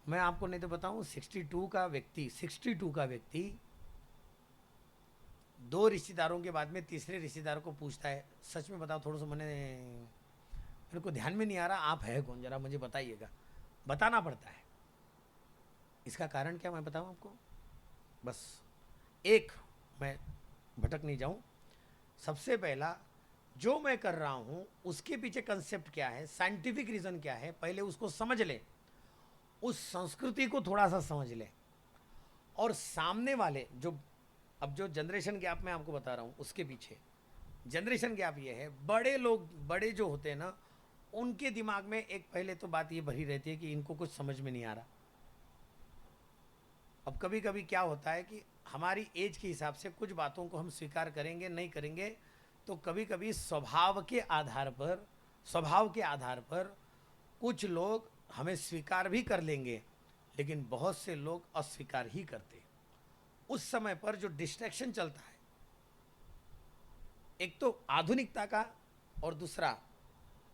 Speaker 1: मैं आपको नहीं तो बताऊं, 62 का व्यक्ति 2 रिश्तेदारों के बाद में तीसरे रिश्तेदार को पूछता है, सच में बताओ, थोड़ा सा मेरे को ध्यान में नहीं आ रहा, आप है कौन, जरा मुझे बताइएगा। बताना पड़ता है। इसका कारण क्या मैं बताऊं आपको? बस एक, मैं भटक नहीं जाऊं, सबसे पहला जो मैं कर रहा हूं उसके पीछे कंसेप्ट क्या है, साइंटिफिक रीजन क्या है, पहले उसको समझ ले, उस संस्कृति को थोड़ा सा समझ ले। और सामने वाले अब जो जनरेशन गैप मैं आपको बता रहा हूं, उसके पीछे जनरेशन गैप ये है, बड़े जो होते हैं ना, उनके दिमाग में एक पहले तो बात ये भरी रहती है कि इनको कुछ समझ में नहीं आ रहा। अब कभी कभी क्या होता है कि हमारी एज के हिसाब से कुछ बातों को हम स्वीकार करेंगे नहीं करेंगे, तो कभी कभी स्वभाव के आधार पर कुछ लोग हमें स्वीकार भी कर लेंगे, लेकिन बहुत से लोग अस्वीकार ही करते। उस समय पर जो डिस्ट्रैक्शन चलता है, एक तो आधुनिकता का और दूसरा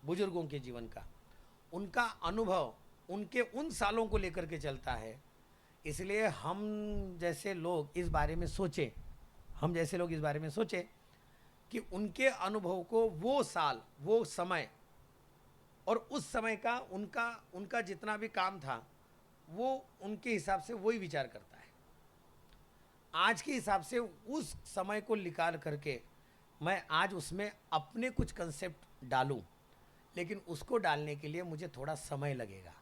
Speaker 1: बुजुर्गों के जीवन का, उनका अनुभव उनके उन सालों को लेकर के चलता है। इसलिए हम जैसे लोग इस बारे में सोचें कि उनके अनुभव को, वो साल, वो समय और उस समय का उनका जितना भी काम था, वो उनके हिसाब से वही विचार करता है। आज के हिसाब से उस समय को निकाल करके मैं आज उसमें अपने कुछ कंसेप्ट डालूं, लेकिन उसको डालने के लिए मुझे थोड़ा समय लगेगा।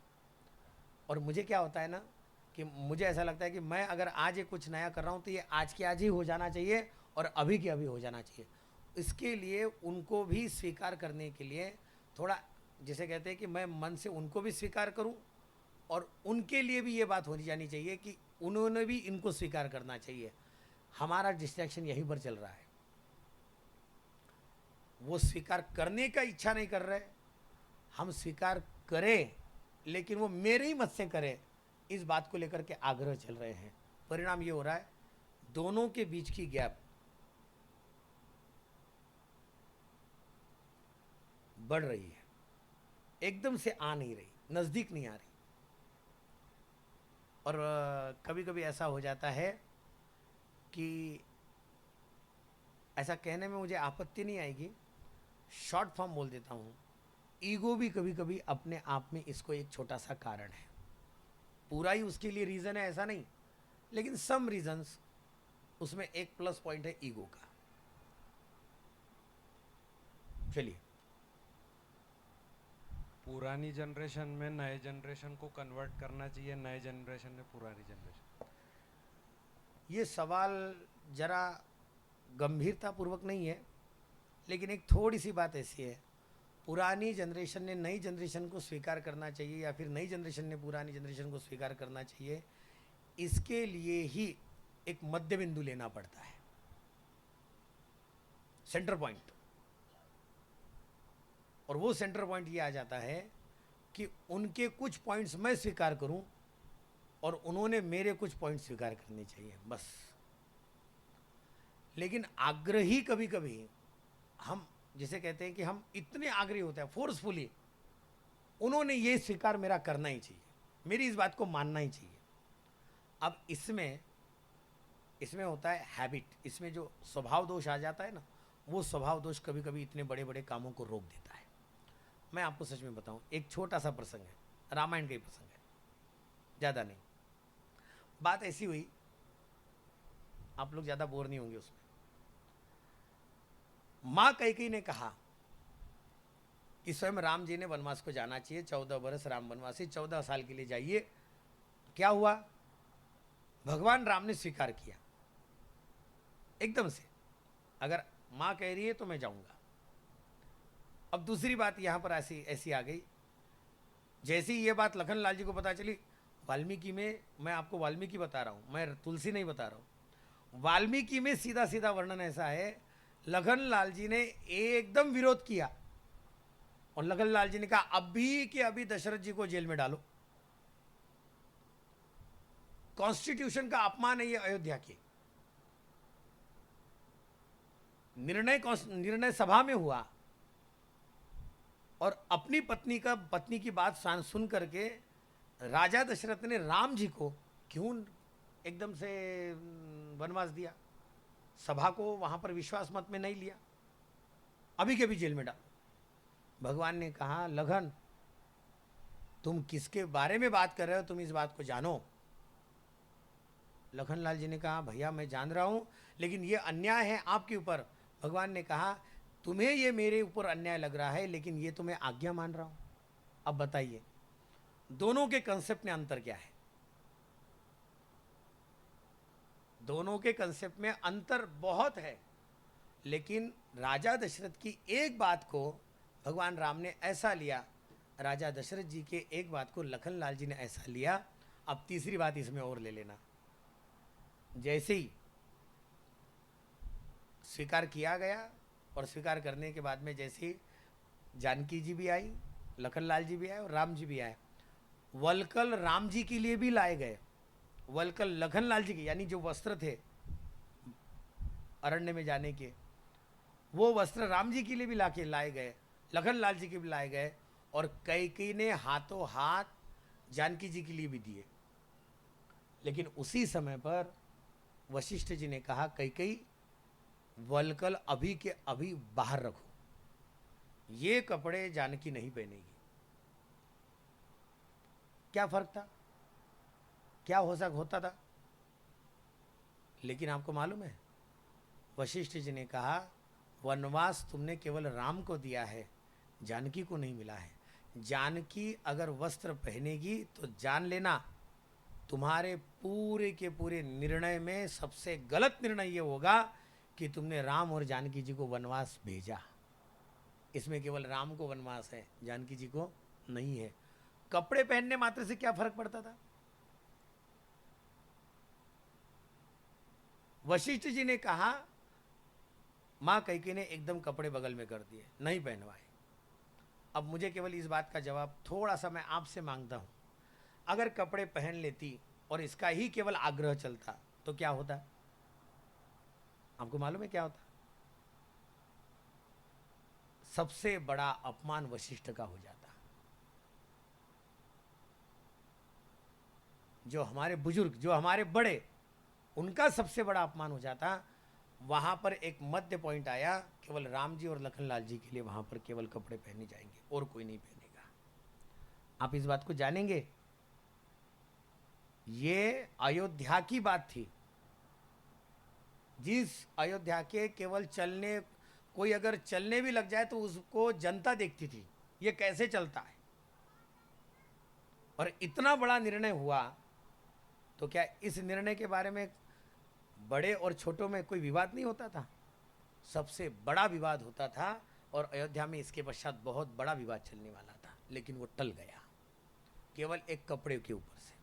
Speaker 1: और मुझे क्या होता है ना, कि मुझे ऐसा लगता है कि मैं अगर आज ये कुछ नया कर रहा हूँ तो ये आज के आज ही हो जाना चाहिए और अभी के अभी हो जाना चाहिए। इसके लिए उनको भी स्वीकार करने के लिए थोड़ा, जिसे कहते हैं कि मैं मन से उनको भी स्वीकार करूं और उनके लिए भी ये बात होनी जानी चाहिए कि उन्होंने भी इनको स्वीकार करना चाहिए। हमारा डिस्ट्रैक्शन यहीं पर चल रहा है, वो स्वीकार करने का इच्छा नहीं कर रहे, हम स्वीकार करें लेकिन वो मेरे ही मत से करें, इस बात को लेकर के आग्रह चल रहे हैं। परिणाम ये हो रहा है दोनों के बीच की गैप बढ़ रही है, एकदम से आ नहीं रही, नजदीक नहीं आ रही। और कभी कभी ऐसा हो जाता है कि ऐसा कहने में मुझे आपत्ति नहीं आएगी, शॉर्ट फॉर्म बोल देता हूँ, ईगो भी कभी कभी अपने आप में इसको एक छोटा सा कारण है। पूरा ही उसके लिए रीज़न है ऐसा नहीं, लेकिन सम रीजंस उसमें एक प्लस पॉइंट है ईगो का। चलिए,
Speaker 6: पुरानी जनरेशन में नए जनरेशन को कन्वर्ट करना चाहिए, नए जनरेशन ने पुरानी जनरेशन।
Speaker 1: ये सवाल जरा गंभीरतापूर्वक नहीं है, लेकिन एक थोड़ी सी बात ऐसी है, पुरानी जनरेशन ने नई जनरेशन को स्वीकार करना चाहिए या फिर नई जनरेशन ने पुरानी जनरेशन को स्वीकार करना चाहिए, इसके लिए ही एक मध्य बिंदु लेना पड़ता है, सेंटर पॉइंट। और वो सेंटर पॉइंट ये आ जाता है कि उनके कुछ पॉइंट्स मैं स्वीकार करूं और उन्होंने मेरे कुछ पॉइंट स्वीकार करने चाहिए, बस। लेकिन आग्रही कभी कभी हम जिसे कहते हैं कि हम इतने आग्रही होते हैं फोर्सफुली, उन्होंने ये स्वीकार मेरा करना ही चाहिए, मेरी इस बात को मानना ही चाहिए। अब इसमें होता है हैबिट, इसमें जो स्वभाव दोष आ जाता है ना, वो स्वभाव दोष कभी कभी इतने बड़े बड़े कामों को रोक देता है। मैं आपको सच में बताऊं, एक छोटा सा प्रसंग है, रामायण का ही प्रसंग है, ज़्यादा नहीं। बात ऐसी हुई, आप लोग ज़्यादा बोर नहीं होंगे उसमें। माँ कैकेयी ने कहा कि स्वयं राम जी ने वनवास को जाना चाहिए, 14 वर्ष राम वनवासी, 14 साल के लिए जाइए। क्या हुआ? भगवान राम ने स्वीकार किया एकदम से, अगर माँ कह रही है तो मैं जाऊंगा। अब दूसरी बात यहां पर ऐसी आ गई, जैसी ये बात लखन लाल जी को पता चली, वाल्मीकि में, मैं आपको वाल्मीकि बता रहा हूं, मैं तुलसी नहीं बता रहा हूं, वाल्मीकि में सीधा सीधा वर्णन ऐसा है, लखन लाल जी ने एकदम विरोध किया और लखन लाल जी ने कहा अभी के अभी दशरथ जी को जेल में डालो। कॉन्स्टिट्यूशन का अपमान है ये अयोध्या की। निर्णय सभा में हुआ और अपनी पत्नी की बात सुन करके राजा दशरथ ने राम जी को क्यों एकदम से वनवास दिया, सभा को वहां पर विश्वास मत में नहीं लिया, अभी के भी जेल में डालो। भगवान ने कहा लखन, तुम किसके बारे में बात कर रहे हो, तुम इस बात को जानो। लखन लाल जी ने कहा भैया मैं जान रहा हूं, लेकिन ये अन्याय है आपके ऊपर। भगवान ने कहा तुम्हें ये मेरे ऊपर अन्याय लग रहा है, लेकिन ये तो मैं आज्ञा मान रहा हूं। अब बताइए दोनों के कंसेप्ट में अंतर क्या है? दोनों के कंसेप्ट में अंतर बहुत है, लेकिन राजा दशरथ की एक बात को भगवान राम ने ऐसा लिया, राजा दशरथ जी के एक बात को लखन लाल जी ने ऐसा लिया। अब तीसरी बात इसमें और ले लेना, जैसे ही स्वीकार किया गया और स्वीकार करने के बाद में जैसे ही जानकी जी भी आई, लखन लाल जी भी आए और राम जी भी आए, वलकल राम जी के लिए भी लाए गए, वलकल लखन लाल जी के, यानी जो वस्त्र थे अरण्य में जाने के, वो वस्त्र राम जी के लिए भी लाए गए, लखन लाल जी के भी लाए गए, और कैकेयी ने हाथों हाथ जानकी जी के लिए भी दिए। लेकिन उसी समय पर वशिष्ठ जी ने कहा कैकेयी वलकल अभी के अभी बाहर रखो, ये कपड़े जानकी नहीं पहनेगी। क्या फर्क था, क्या होता था? लेकिन आपको मालूम है वशिष्ठ जी ने कहा वनवास तुमने केवल राम को दिया है, जानकी को नहीं मिला है। जानकी अगर वस्त्र पहनेगी तो जान लेना तुम्हारे पूरे के पूरे निर्णय में सबसे गलत निर्णय ये होगा कि तुमने राम और जानकी जी को वनवास भेजा। इसमें केवल राम को वनवास है, जानकी जी को नहीं है। कपड़े पहनने मात्र से क्या फर्क पड़ता था? वशिष्ठ जी ने कहा, मां कैकेयी ने एकदम कपड़े बगल में कर दिए, नहीं पहनवाए। अब मुझे केवल इस बात का जवाब थोड़ा सा मैं आपसे मांगता हूं, अगर कपड़े पहन लेती और इसका ही केवल आग्रह चलता तो क्या होता? आपको मालूम है क्या होता? सबसे बड़ा अपमान वशिष्ठ का हो जाता। जो हमारे बुजुर्ग, जो हमारे बड़े, उनका सबसे बड़ा अपमान हो जाता। वहां पर एक मध्य पॉइंट आया, केवल राम जी और लखनलाल जी के लिए वहां पर केवल कपड़े पहने जाएंगे और कोई नहीं पहनेगा। आप इस बात को जानेंगे? ये अयोध्या की बात थी। जिस अयोध्या के केवल चलने, कोई अगर चलने भी लग जाए तो उसको जनता देखती थी, ये कैसे चलता है। और इतना बड़ा निर्णय हुआ तो क्या इस निर्णय के बारे में बड़े और छोटों में कोई विवाद नहीं होता था? सबसे बड़ा विवाद होता था और अयोध्या में इसके पश्चात बहुत बड़ा विवाद चलने वाला था, लेकिन वो टल गया केवल एक कपड़े के ऊपर से।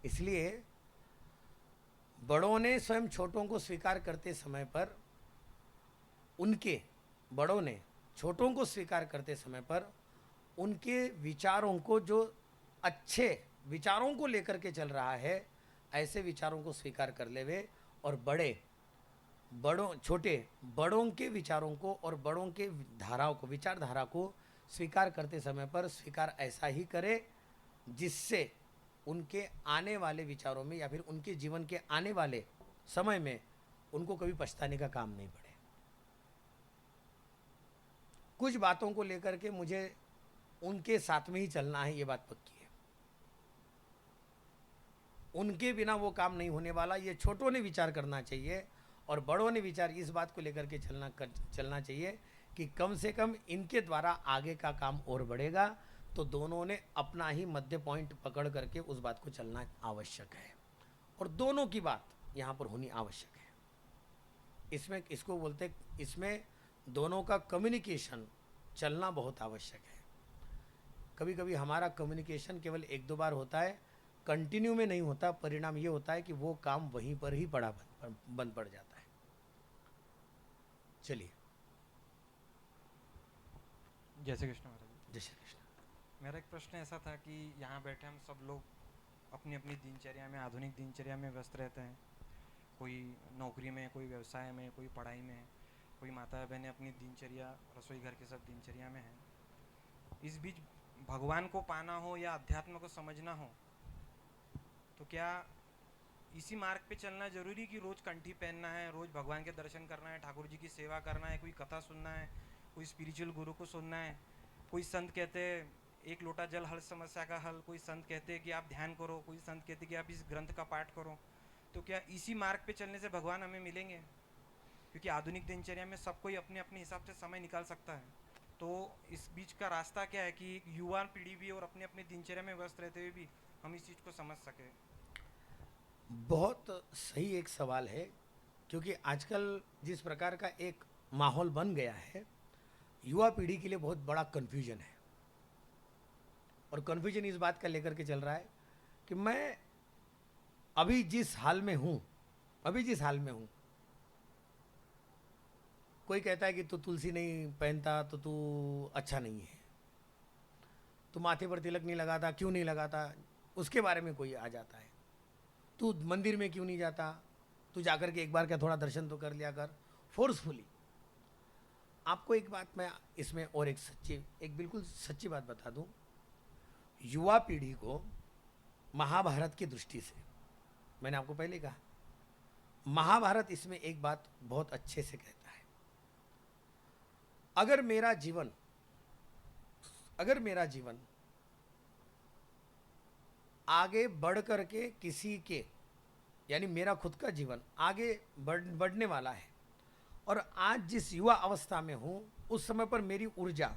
Speaker 1: इसलिए बड़ों ने स्वयं छोटों को स्वीकार करते समय पर, उनके बड़ों ने छोटों को स्वीकार करते समय पर उनके विचारों को, जो अच्छे विचारों को लेकर के चल रहा है, ऐसे विचारों को स्वीकार कर ले वे, और छोटे बड़ों के विचारों को और बड़ों के धाराओं को, विचारधारा को स्वीकार करते समय पर स्वीकार ऐसा ही करे जिससे उनके आने वाले विचारों में या फिर उनके जीवन के आने वाले समय में उनको कभी पछताने का काम नहीं पड़े। कुछ बातों को लेकर के मुझे उनके साथ में ही चलना है, ये बात पक्की है। उनके बिना वो काम नहीं होने वाला। ये छोटों ने विचार करना चाहिए और बड़ों ने विचार इस बात को लेकर के चलना चाहिए कि कम से कम इनके द्वारा आगे का काम और बढ़ेगा। तो दोनों ने अपना ही मध्य पॉइंट पकड़ करके उस बात को चलना आवश्यक है और दोनों की बात यहाँ पर होनी आवश्यक है। इसमें इसको बोलते, इसमें दोनों का कम्युनिकेशन चलना बहुत आवश्यक है। कभी कभी हमारा कम्युनिकेशन केवल एक दो बार होता है, कंटिन्यू में नहीं होता। परिणाम ये होता है कि वो काम वहीं पर ही बंद पड़ जाता है। चलिए।
Speaker 4: जय श्री कृष्ण महाराज।
Speaker 1: जय श्री कृष्ण।
Speaker 4: मेरा एक प्रश्न ऐसा था कि यहाँ बैठे हम सब लोग अपनी अपनी दिनचर्या में, आधुनिक दिनचर्या में व्यस्त रहते हैं। कोई नौकरी में, कोई व्यवसाय में, कोई पढ़ाई में, कोई माता बहनें अपनी दिनचर्या, रसोई घर की सब दिनचर्या में हैं। इस बीच भगवान को पाना हो या अध्यात्म को समझना हो तो क्या इसी मार्ग पे चलना जरूरी कि रोज़ कंठी पहनना है, रोज़ भगवान के दर्शन करना है, ठाकुर जी की सेवा करना है, कोई कथा सुनना है, कोई स्पिरिचुअल गुरु को सुनना है? कोई संत कहते हैं एक लोटा जल हर समस्या का हल, कोई संत कहते हैं कि आप ध्यान करो, कोई संत कहते हैं कि आप इस ग्रंथ का पाठ करो। तो क्या इसी मार्ग पे चलने से भगवान हमें मिलेंगे? क्योंकि आधुनिक दिनचर्या में सब कोई अपने अपने हिसाब से समय निकाल सकता है। तो इस बीच का रास्ता क्या है कि युवा पीढ़ी भी और अपने अपने दिनचर्या में व्यस्त रहते हुए भी हम इस चीज़ को समझ सकें?
Speaker 1: बहुत सही एक सवाल है, क्योंकि आजकल जिस प्रकार का एक माहौल बन गया है, युवा पीढ़ी के लिए बहुत बड़ा कन्फ्यूजन है। और कन्फ्यूजन इस बात का लेकर के चल रहा है कि मैं अभी जिस हाल में हूँ, कोई कहता है कि तू तुलसी नहीं पहनता तो तू अच्छा नहीं है, तू माथे पर तिलक नहीं लगाता, क्यों नहीं लगाता, उसके बारे में कोई आ जाता है। तू मंदिर में क्यों नहीं जाता, तू जाकर के एक बार क्या थोड़ा दर्शन तो कर लिया कर, फोर्सफुली। आपको एक बात मैं इसमें और एक बिल्कुल सच्ची बात बता दूं। युवा पीढ़ी को महाभारत की दृष्टि से, मैंने आपको पहले कहा, महाभारत इसमें एक बात बहुत अच्छे से कहता है। अगर मेरा जीवन आगे बढ़ करके किसी के, यानी मेरा खुद का जीवन आगे बढ़ने वाला है, और आज जिस युवा अवस्था में हूँ उस समय पर मेरी ऊर्जा,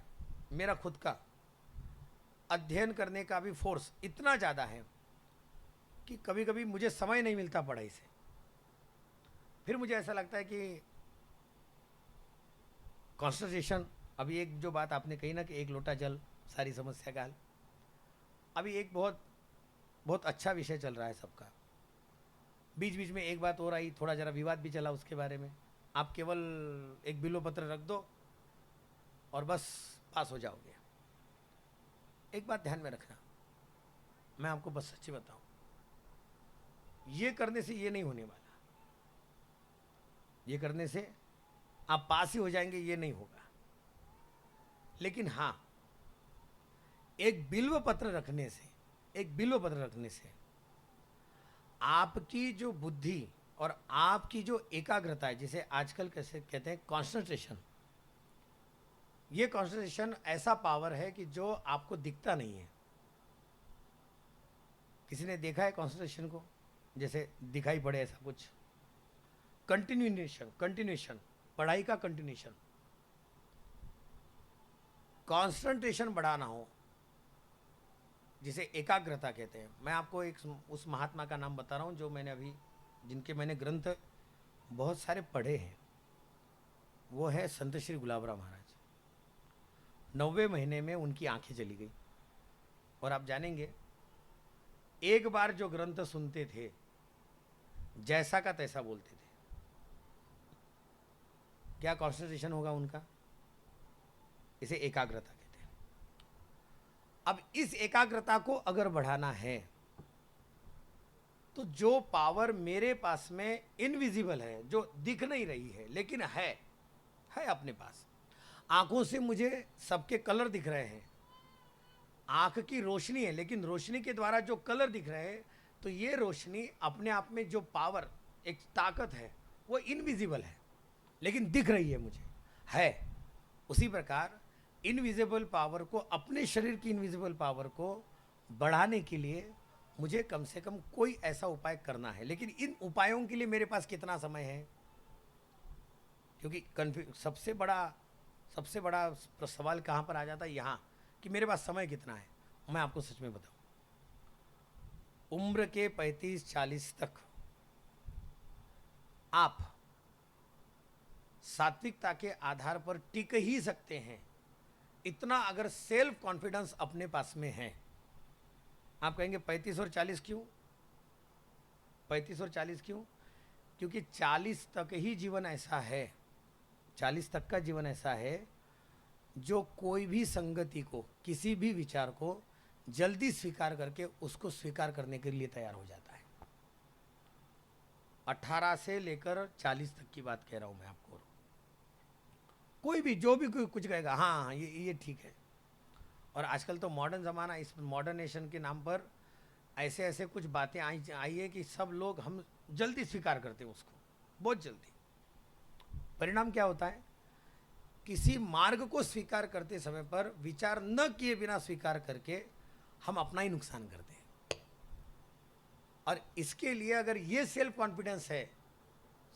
Speaker 1: मेरा खुद का अध्ययन करने का भी फोर्स इतना ज़्यादा है कि कभी कभी मुझे समय नहीं मिलता पढ़ाई से, फिर मुझे ऐसा लगता है कि कॉन्सेंट्रेशन, अभी एक जो बात आपने कही ना कि एक लोटा जल सारी समस्या का हल, अभी एक बहुत बहुत अच्छा विषय चल रहा है सबका। बीच बीच में एक बात और आई, थोड़ा जरा विवाद भी चला उसके बारे में। आप केवल एक बिल्व पत्र रख दो और बस पास हो जाओगे। एक बात ध्यान में रखना, मैं आपको बस सच्ची बताऊं, ये करने से ये नहीं होने वाला, ये करने से आप पास ही हो जाएंगे, ये नहीं होगा। लेकिन हाँ, एक बिल्व पत्र रखने से, एक बिल्व पत्र रखने से आपकी जो बुद्धि और आपकी जो एकाग्रता है, जिसे आजकल कैसे कहते हैं कॉन्सेंट्रेशन, ये कॉन्सेंट्रेशन ऐसा पावर है कि जो आपको दिखता नहीं है। किसी ने देखा है कॉन्सेंट्रेशन को जैसे दिखाई पड़े ऐसा कुछ? कंटिन्यूएशन, पढ़ाई का कंटिन्यूएशन, कॉन्सेंट्रेशन बढ़ाना हो, जिसे एकाग्रता कहते हैं। मैं आपको एक उस महात्मा का नाम बता रहा हूँ जो मैंने अभी, जिनके मैंने ग्रंथ बहुत सारे पढ़े हैं। वो है संत श्री गुलाबराव महाराज। 90वें महीने में उनकी आंखें चली गई, और आप जानेंगे एक बार जो ग्रंथ सुनते थे जैसा का तैसा बोलते थे। क्या कॉन्सेंट्रेशन होगा उनका? इसे एकाग्रता कहते हैं। अब इस एकाग्रता को अगर बढ़ाना है तो जो पावर मेरे पास में इनविजिबल है, जो दिख नहीं रही है लेकिन है अपने पास, आंखों से मुझे सबके कलर दिख रहे हैं, आंख की रोशनी है, लेकिन रोशनी के द्वारा जो कलर दिख रहे हैं, तो ये रोशनी अपने आप में जो पावर, एक ताकत है, वो इनविजिबल है लेकिन दिख रही है मुझे, है। उसी प्रकार इनविजिबल पावर को, अपने शरीर की इनविजिबल पावर को बढ़ाने के लिए मुझे कम से कम कोई ऐसा उपाय करना है। लेकिन इन उपायों के लिए मेरे पास कितना समय है? क्योंकि सबसे बड़ा सवाल कहाँ पर आ जाता है? यहाँ, कि मेरे पास समय कितना है। मैं आपको सच में बताऊं, उम्र के 35-40 तक आप सात्विकता के आधार पर टिक ही सकते हैं, इतना अगर सेल्फ कॉन्फिडेंस अपने पास में है। आप कहेंगे 35 और 40 क्यों? 35 और 40 क्यों? क्योंकि 40 तक ही जीवन ऐसा है, 40 तक का जीवन ऐसा है जो कोई भी संगति को, किसी भी विचार को जल्दी स्वीकार करके उसको स्वीकार करने के लिए तैयार हो जाता है। 18 से लेकर 40 तक की बात कह रहा हूं मैं आपको। कोई भी, जो भी कोई कुछ कहेगा, हाँ ये ठीक है। और आजकल तो मॉडर्न ज़माना, इस मॉडर्नेशन के नाम पर ऐसे ऐसे कुछ बातें आई है कि सब लोग, हम जल्दी स्वीकार करते हैं उसको, बहुत जल्दी। परिणाम क्या होता है? किसी मार्ग को स्वीकार करते समय पर विचार न किए बिना स्वीकार करके हम अपना ही नुकसान करते हैं। और इसके लिए अगर ये सेल्फ कॉन्फिडेंस है,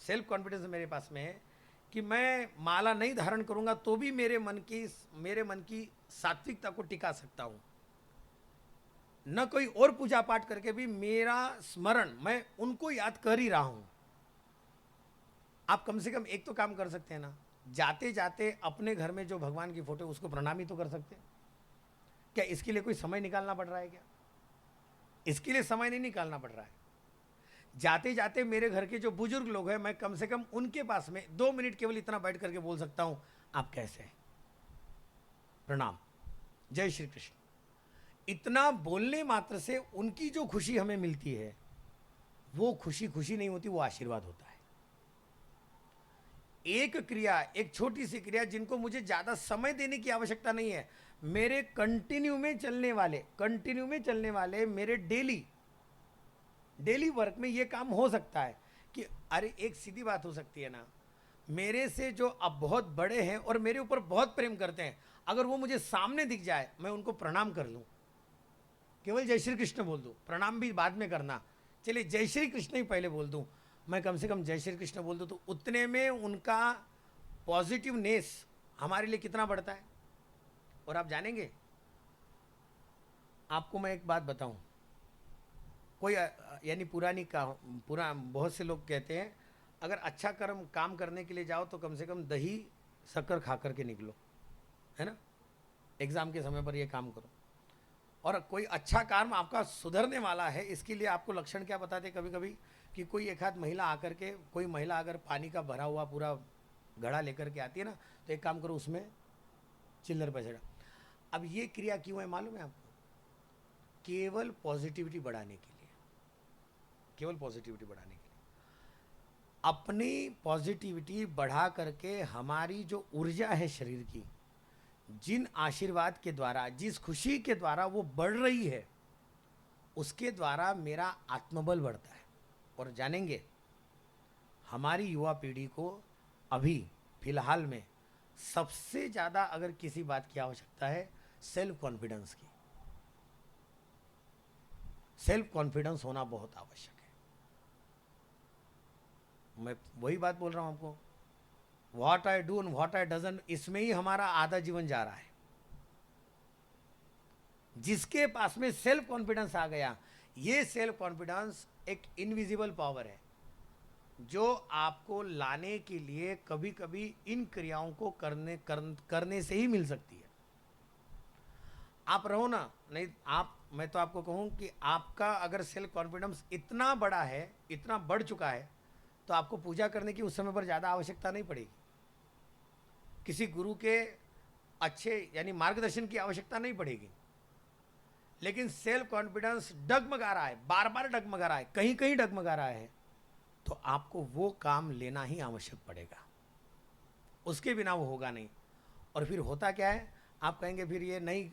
Speaker 1: सेल्फ कॉन्फिडेंस मेरे पास में है कि मैं माला नहीं धारण करूंगा तो भी मेरे मन की सात्विकता को टिका सकता हूं, न कोई और पूजा पाठ करके भी मेरा स्मरण, मैं उनको याद कर ही रहा हूं। आप कम से कम एक तो काम कर सकते हैं ना, जाते जाते अपने घर में जो भगवान की फोटो, उसको प्रणाम ही तो कर सकते हैं। क्या इसके लिए कोई समय निकालना पड़ रहा है? क्या इसके लिए समय नहीं निकालना पड़ रहा है? जाते जाते मेरे घर के जो बुजुर्ग लोग हैं, मैं कम से कम उनके पास में 2 मिनट केवल इतना बैठ करके बोल सकता हूं, आप कैसे हैं, प्रणाम, जय श्री कृष्ण। इतना बोलने मात्र से उनकी जो खुशी हमें मिलती है, वो खुशी नहीं होती, वो आशीर्वाद होता है। एक क्रिया, एक छोटी सी क्रिया जिनको मुझे ज्यादा समय देने की आवश्यकता नहीं है, मेरे कंटिन्यू में चलने वाले मेरे डेली वर्क में ये काम हो सकता है कि अरे, एक सीधी बात हो सकती है ना, मेरे से जो अब बहुत बड़े हैं और मेरे ऊपर बहुत प्रेम करते हैं, अगर वो मुझे सामने दिख जाए, मैं उनको प्रणाम कर लूं, केवल जय श्री कृष्ण बोल दूं, प्रणाम भी बाद में करना, चलिए जय श्री कृष्ण ही पहले बोल दूं, मैं कम से कम जय श्री कृष्ण बोल दूं, तो उतने में उनका पॉजिटिवनेस हमारे लिए कितना बढ़ता है। और आप जानेंगे, आपको मैं एक बात बताऊं, कोई यानी पुरानी पूरा बहुत से लोग कहते हैं अगर अच्छा कर्म काम करने के लिए जाओ तो कम से कम दही शक्कर खा करके निकलो, है ना, एग्ज़ाम के समय पर ये काम करो। और कोई अच्छा काम आपका सुधरने वाला है, इसके लिए आपको लक्षण क्या बताते कभी कभी कि कोई एक आध महिला आकर के, कोई महिला अगर पानी का भरा हुआ पूरा घड़ा लेकर के आती है ना, तो एक काम करो उसमें चिल्लर पचड़ा। अब ये क्रिया क्यों है मालूम है आपको? केवल पॉजिटिविटी बढ़ाने के लिए, केवल पॉजिटिविटी बढ़ाने के लिए। अपनी पॉजिटिविटी बढ़ा करके हमारी जो ऊर्जा है शरीर की, जिन आशीर्वाद के द्वारा, जिस खुशी के द्वारा वो बढ़ रही है, उसके द्वारा मेरा आत्मबल बढ़ता है। और जानेंगे हमारी युवा पीढ़ी को अभी फिलहाल में सबसे ज़्यादा अगर किसी बात की आवश्यकता है, सेल्फ कॉन्फिडेंस की। सेल्फ कॉन्फिडेंस होना बहुत आवश्यक है। मैं वही बात बोल रहा हूं आपको, what I do and what I doesn't, इसमें ही हमारा आधा जीवन जा रहा है। जिसके पास में सेल्फ कॉन्फिडेंस आ गया, ये सेल्फ कॉन्फिडेंस एक इनविजिबल पावर है जो आपको लाने के लिए कभी कभी इन क्रियाओं को करने से ही मिल सकती है। आप रहो ना, नहीं आप, मैं तो आपको कहूं कि आपका अगर सेल्फ कॉन्फिडेंस इतना बड़ा है, इतना बढ़ चुका है, तो आपको पूजा करने की उस समय पर ज़्यादा आवश्यकता नहीं पड़ेगी। किसी गुरु के अच्छे यानी मार्गदर्शन की आवश्यकता नहीं पड़ेगी। लेकिन सेल्फ कॉन्फिडेंस डगमगा रहा है, बार बार डगमगा रहा है, कहीं कहीं डगमगा रहा है, तो आपको वो काम लेना ही आवश्यक पड़ेगा। उसके बिना वो होगा नहीं। और फिर होता क्या है, आप कहेंगे फिर ये नहीं,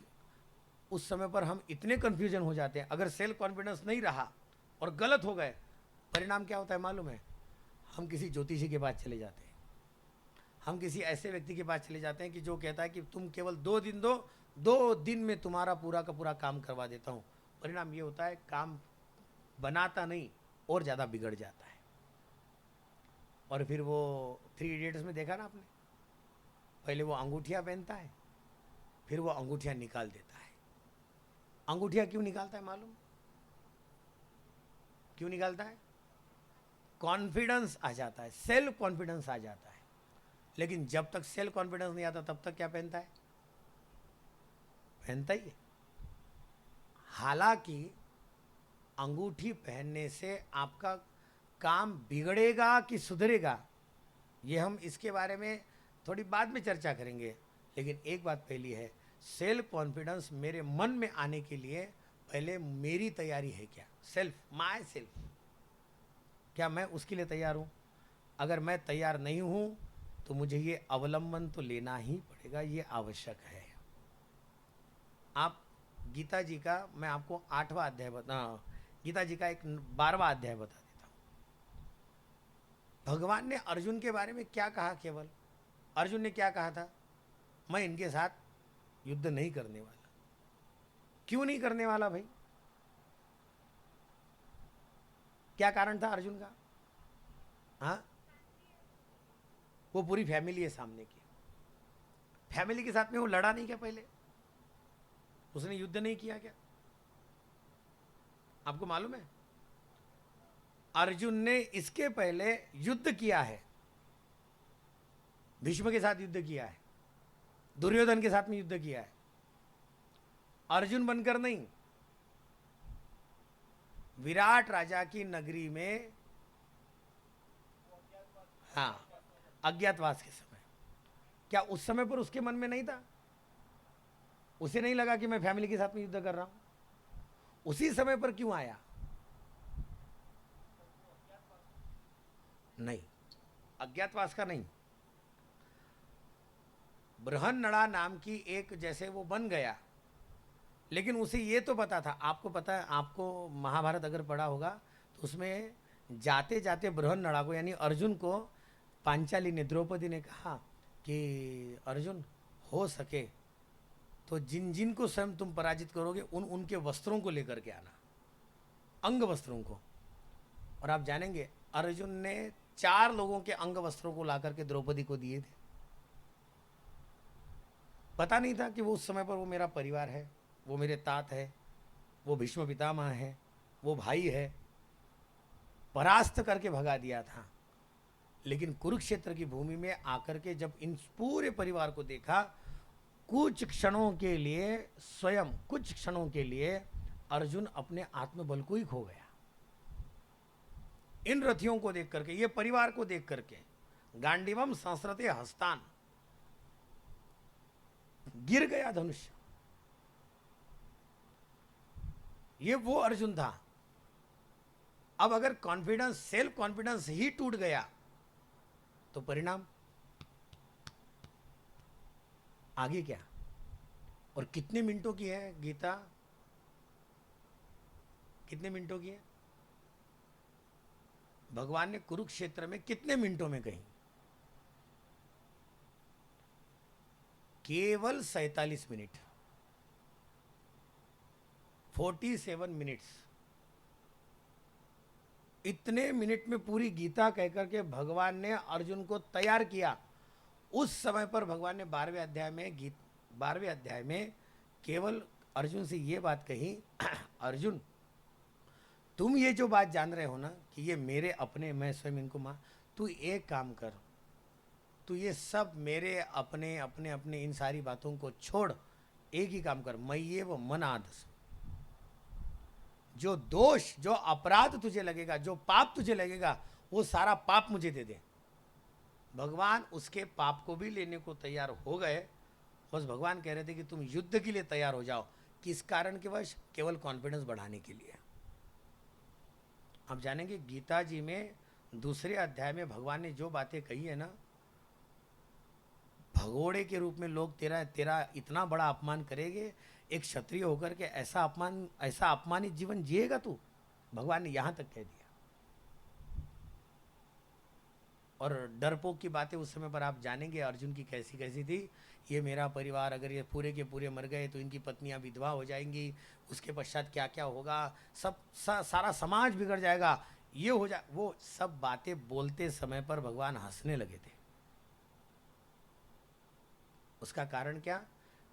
Speaker 1: उस समय पर हम इतने कन्फ्यूजन हो जाते हैं। अगर सेल्फ कॉन्फिडेंस नहीं रहा और गलत हो गए, परिणाम क्या होता है मालूम है? हम किसी ज्योतिषी के पास चले जाते हैं, हम किसी ऐसे व्यक्ति के पास चले जाते हैं कि जो कहता है कि तुम केवल 2 दिन दो, 2 दिन में तुम्हारा पूरा का पूरा काम करवा देता हूँ। परिणाम ये होता है काम बनाता नहीं और ज़्यादा बिगड़ जाता है। और फिर वो 3 इडियट्स में देखा ना आपने, पहले वो अंगूठियाँ पहनता है, फिर वो अंगूठियाँ निकाल देता है। अंगूठियाँ क्यों निकालता है मालूम? क्यों निकालता है? कॉन्फिडेंस आ जाता है, सेल्फ कॉन्फिडेंस आ जाता है। लेकिन जब तक सेल्फ कॉन्फिडेंस नहीं आता तब तक क्या पहनता है? पहनता ही है। हालांकि अंगूठी पहनने से आपका काम बिगड़ेगा कि सुधरेगा, ये हम इसके बारे में थोड़ी बाद में चर्चा करेंगे। लेकिन एक बात पहली है, सेल्फ कॉन्फिडेंस मेरे मन में आने के लिए पहले मेरी तैयारी है क्या? सेल्फ, माय सेल्फ, क्या मैं उसके लिए तैयार हूँ? अगर मैं तैयार नहीं हूँ तो मुझे ये अवलंबन तो लेना ही पड़ेगा, ये आवश्यक है। आप गीता जी का, मैं आपको 8वां अध्याय गीता जी का एक 12वां अध्याय बता देता हूँ। भगवान ने अर्जुन के बारे में क्या कहा? केवल अर्जुन ने क्या कहा था? मैं इनके साथ युद्ध नहीं करने वाला। क्यों नहीं करने वाला भाई? क्या कारण था अर्जुन का? हाँ, वो पूरी फैमिली है सामने की, फैमिली के साथ में वो लड़ा नहीं क्या? पहले उसने युद्ध नहीं किया क्या? आपको मालूम है अर्जुन ने इसके पहले युद्ध किया है, भीष्म के साथ युद्ध किया है, दुर्योधन के साथ में युद्ध किया है। अर्जुन बनकर नहीं, विराट राजा की नगरी में, हाँ, अज्ञातवास के समय। क्या उस समय पर उसके मन में नहीं था? उसे नहीं लगा कि मैं फैमिली के साथ में युद्ध कर रहा हूं? उसी समय पर क्यों आया? नहीं, अज्ञातवास का नहीं, बृहन्नला नाम की एक, जैसे वो बन गया, लेकिन उसे ये तो पता था, आपको पता है, आपको महाभारत अगर पढ़ा होगा तो उसमें जाते जाते बृहन्नला को यानी अर्जुन को पांचाली ने, द्रौपदी ने कहा कि अर्जुन हो सके तो जिन जिन को स्वयं तुम पराजित करोगे उनके वस्त्रों को लेकर के आना, अंग वस्त्रों को। और आप जानेंगे अर्जुन ने 4 लोगों के अंग वस्त्रों को ला करके द्रौपदी को दिए थे। पता नहीं था कि वो उस समय पर वो मेरा परिवार है, वो मेरे तात है, वो भीष्म पितामह है, वो भाई है, परास्त करके भगा दिया था। लेकिन कुरुक्षेत्र की भूमि में आकर के जब इन पूरे परिवार को देखा, कुछ क्षणों के लिए, स्वयं कुछ क्षणों के लिए अर्जुन अपने आत्मबल को ही खो गया। इन रथियों को देख करके, ये परिवार को देख करके, गांडीवम संस्रते हस्तान, गिर गया धनुष। ये वो अर्जुन था। अब अगर कॉन्फिडेंस, सेल्फ कॉन्फिडेंस ही टूट गया तो परिणाम आगे क्या? और कितने मिनटों की है गीता? कितने मिनटों की है? भगवान ने कुरुक्षेत्र में कितने मिनटों में कही? केवल 47 मिनट, 47 मिनट्स। इतने मिनट में पूरी गीता कहकर के भगवान ने अर्जुन को तैयार किया। उस समय पर भगवान ने 12वें अध्याय में केवल अर्जुन से ये बात कही, अर्जुन तुम ये जो बात जान रहे हो ना कि ये मेरे अपने, मैं स्वयं इनको मां, तू एक काम कर, तू ये सब मेरे अपने अपने अपने इन सारी बातों को छोड़, एक ही काम कर, मैं ये वो मन आदस, जो दोष, जो अपराध तुझे लगेगा, जो पाप तुझे लगेगा, वो सारा पाप मुझे दे दे। भगवान उसके पाप को भी लेने को तैयार हो गए। बस भगवान कह रहे थे कि तुम युद्ध के लिए तैयार हो जाओ। किस कारण के वश? केवल कॉन्फिडेंस बढ़ाने के लिए। आप जानेंगे गीता जी में दूसरे अध्याय में भगवान ने जो बातें कही है ना, भगोड़े के रूप में लोग तेरा इतना बड़ा अपमान करेंगे, एक क्षत्रिय होकर के ऐसा अपमानित जीवन जिएगा तू, भगवान ने यहां तक कह दिया। और डरपोक की बातें उस समय पर आप जानेंगे अर्जुन की कैसी कैसी थी। ये मेरा परिवार, अगर ये पूरे के पूरे मर गए तो इनकी पत्नियां विधवा हो जाएंगी, उसके पश्चात क्या क्या होगा, सब सारा समाज बिगड़ जाएगा, ये हो जाए। वो सब बातें बोलते समय पर भगवान हंसने लगे थे। उसका कारण क्या?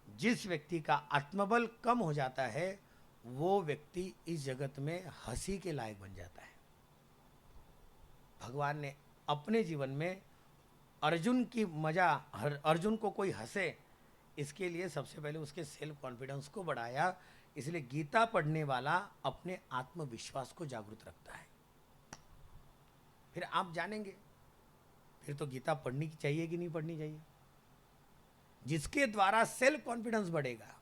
Speaker 1: जिस व्यक्ति का आत्मबल कम हो जाता है वो व्यक्ति इस जगत में हंसी के लायक बन जाता है। भगवान ने अपने जीवन में अर्जुन की अर्जुन को कोई हंसे, इसके लिए सबसे पहले उसके सेल्फ कॉन्फिडेंस को बढ़ाया। इसलिए गीता पढ़ने वाला अपने आत्मविश्वास को जागृत रखता है। फिर आप जानेंगे, फिर तो गीता पढ़नी चाहिए कि नहीं पढ़नी चाहिए। जिसके द्वारा सेल्फ कॉन्फिडेंस बढ़ेगा,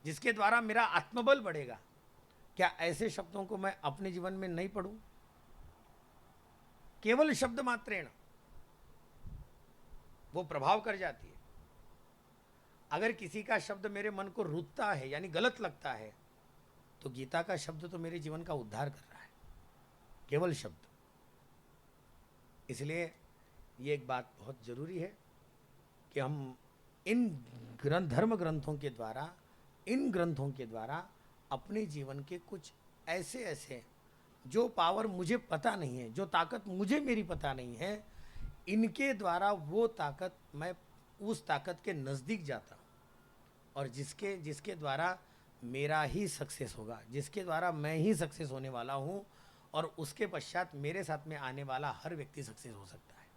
Speaker 1: जिसके द्वारा मेरा आत्मबल बढ़ेगा, क्या ऐसे शब्दों को मैं अपने जीवन में नहीं पढ़ूं? केवल शब्द मात्रेण वो प्रभाव कर जाती है। अगर किसी का शब्द मेरे मन को रुतता है यानी गलत लगता है, तो गीता का शब्द तो मेरे जीवन का उद्धार कर रहा है, केवल शब्द। इसलिए ये एक बात बहुत जरूरी है कि हम इन धर्म ग्रंथों के द्वारा, इन ग्रंथों के द्वारा अपने जीवन के कुछ ऐसे जो पावर मुझे पता नहीं है, जो ताकत मुझे मेरी पता नहीं है, इनके द्वारा वो ताकत, मैं उस ताकत के नज़दीक जाता हूँ और जिसके द्वारा मेरा ही सक्सेस होगा, जिसके द्वारा मैं ही सक्सेस होने वाला हूँ और उसके पश्चात मेरे साथ में आने वाला हर व्यक्ति सक्सेस हो सकता है।